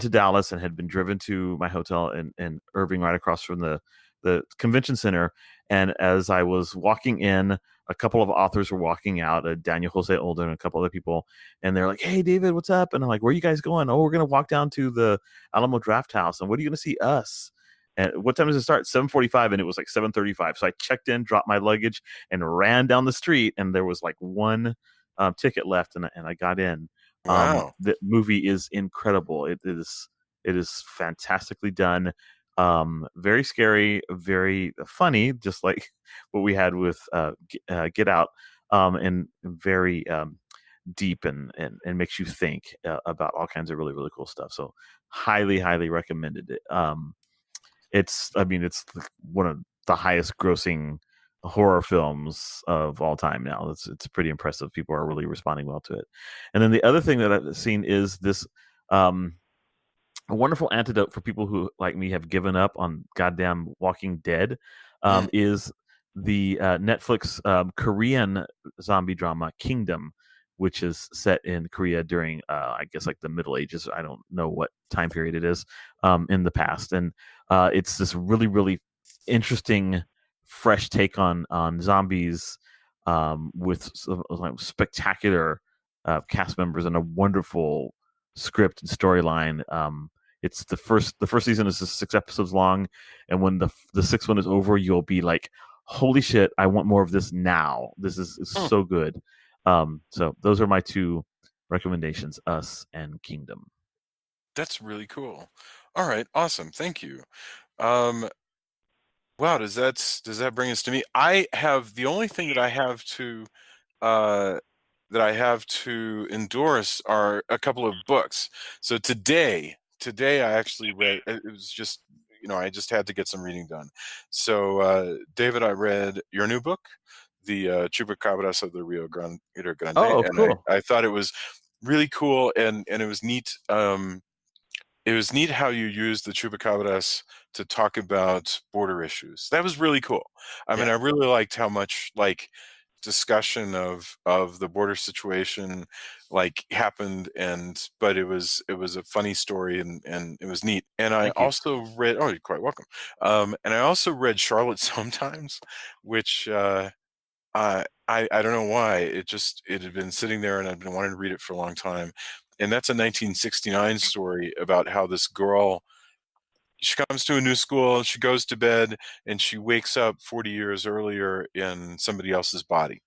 Dallas and had been driven to my hotel in Irving, right across from the convention center. And as I was walking in, a couple of authors were walking out, Daniel Jose Olden and a couple other people, and they're like, "Hey, David, what's up?" And I'm like, "Where are you guys going?" "Oh, we're going to walk down to the Alamo Draft House." "And what are you going to see?" "Us." "And what time does it start?" 7:45, and it was like 7:35. So I checked in, dropped my luggage, and ran down the street, and there was like one ticket left, and I got in. Wow. The movie is incredible. It is fantastically done. Very scary, very funny, just like what we had with Get Out, and very deep and makes you think about all kinds of really, really cool stuff. So highly recommended it. It's one of the highest grossing horror films of all time now. It's pretty impressive. People are really responding well to it. And then the other thing that I've seen is this a wonderful antidote for people who, like me, have given up on goddamn Walking Dead, is the Netflix Korean zombie drama Kingdom, which is set in Korea during, I guess, like the Middle Ages. I don't know what time period it is in the past, and it's this really, really interesting, fresh take on zombies with some like, spectacular cast members and a wonderful script and storyline. It's the first season is just 6 episodes long, and when the 6th one is over, you'll be like, holy shit, I want more of this now. This is so good. So those are my 2 recommendations, Us and Kingdom. That's really cool. All right, awesome. Thank you. Wow, does that bring us to me? I have the only thing that I have to endorse are a couple of books. So today I actually read. It was just I just had to get some reading done. So David, I read your new book, the Chupacabras of the Rio Grande. Oh, and cool. I thought it was really cool, and it was neat. It was neat how you used the Chupacabras to talk about border issues. That was really cool. I mean, I really liked how much discussion of the border situation happened, but it was a funny story, and it was neat. And I also read, oh, you're quite welcome. And I also read Charlotte Sometimes, which I don't know why, it had been sitting there and I'd been wanting to read it for a long time. And that's a 1969 story about how this girl, she comes to a new school, she goes to bed, and she wakes up 40 years earlier in somebody else's body.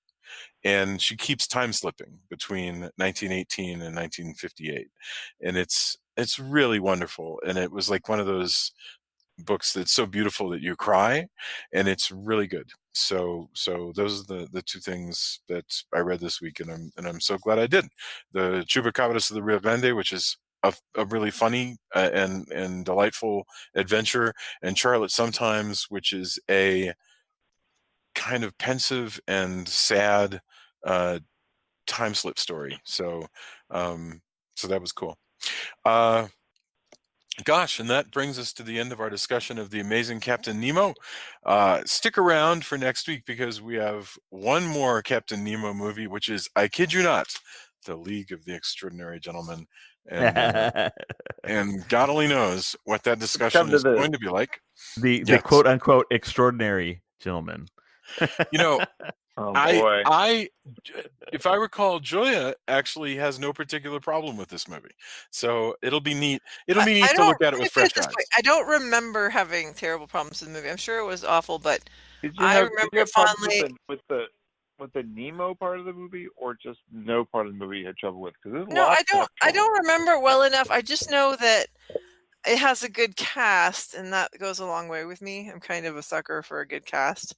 And she keeps time slipping between 1918 and 1958. And it's really wonderful. And it was like one of those books that's so beautiful that you cry, and it's really good. So those are the 2 things that I read this week, and I'm so glad I did. The Chupacabras of the Rio Grande, which is a really funny and delightful adventure, and Charlotte Sometimes, which is a kind of pensive and sad time slip story. So that was cool. Gosh, and that brings us to the end of our discussion of the amazing Captain Nemo. Stick around for next week, because we have one more Captain Nemo movie, which is, I kid you not, The League of the Extraordinary Gentlemen. And and God only knows what that discussion is going to be like. The quote unquote extraordinary gentleman. Oh boy. If I recall, Julia actually has no particular problem with this movie, so it'll be neat. It'll be neat to look at it with fresh eyes. I don't remember having terrible problems with the movie. I'm sure it was awful, but I remember fondly. With the Nemo part of the movie, or just no part of the movie you had trouble with? I don't remember well enough. I just know that it has a good cast, and that goes a long way with me. I'm kind of a sucker for a good cast.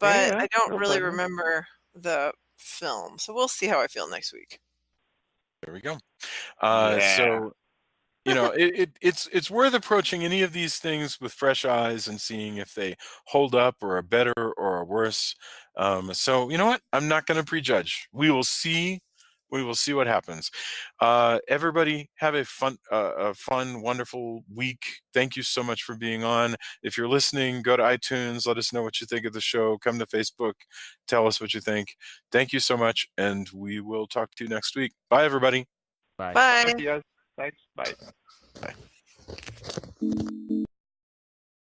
But I don't really remember the film. So we'll see how I feel next week. There we go. So, it's worth approaching any of these things with fresh eyes and seeing if they hold up or are better or are worse. So, you know what? I'm not going to prejudge. We will see. We will see what happens. Everybody have a fun, wonderful week. Thank you so much for being on. If you're listening, go to iTunes. Let us know what you think of the show. Come to Facebook. Tell us what you think. Thank you so much, and we will talk to you next week. Bye, everybody. Bye. Bye. Thanks. Bye. Bye.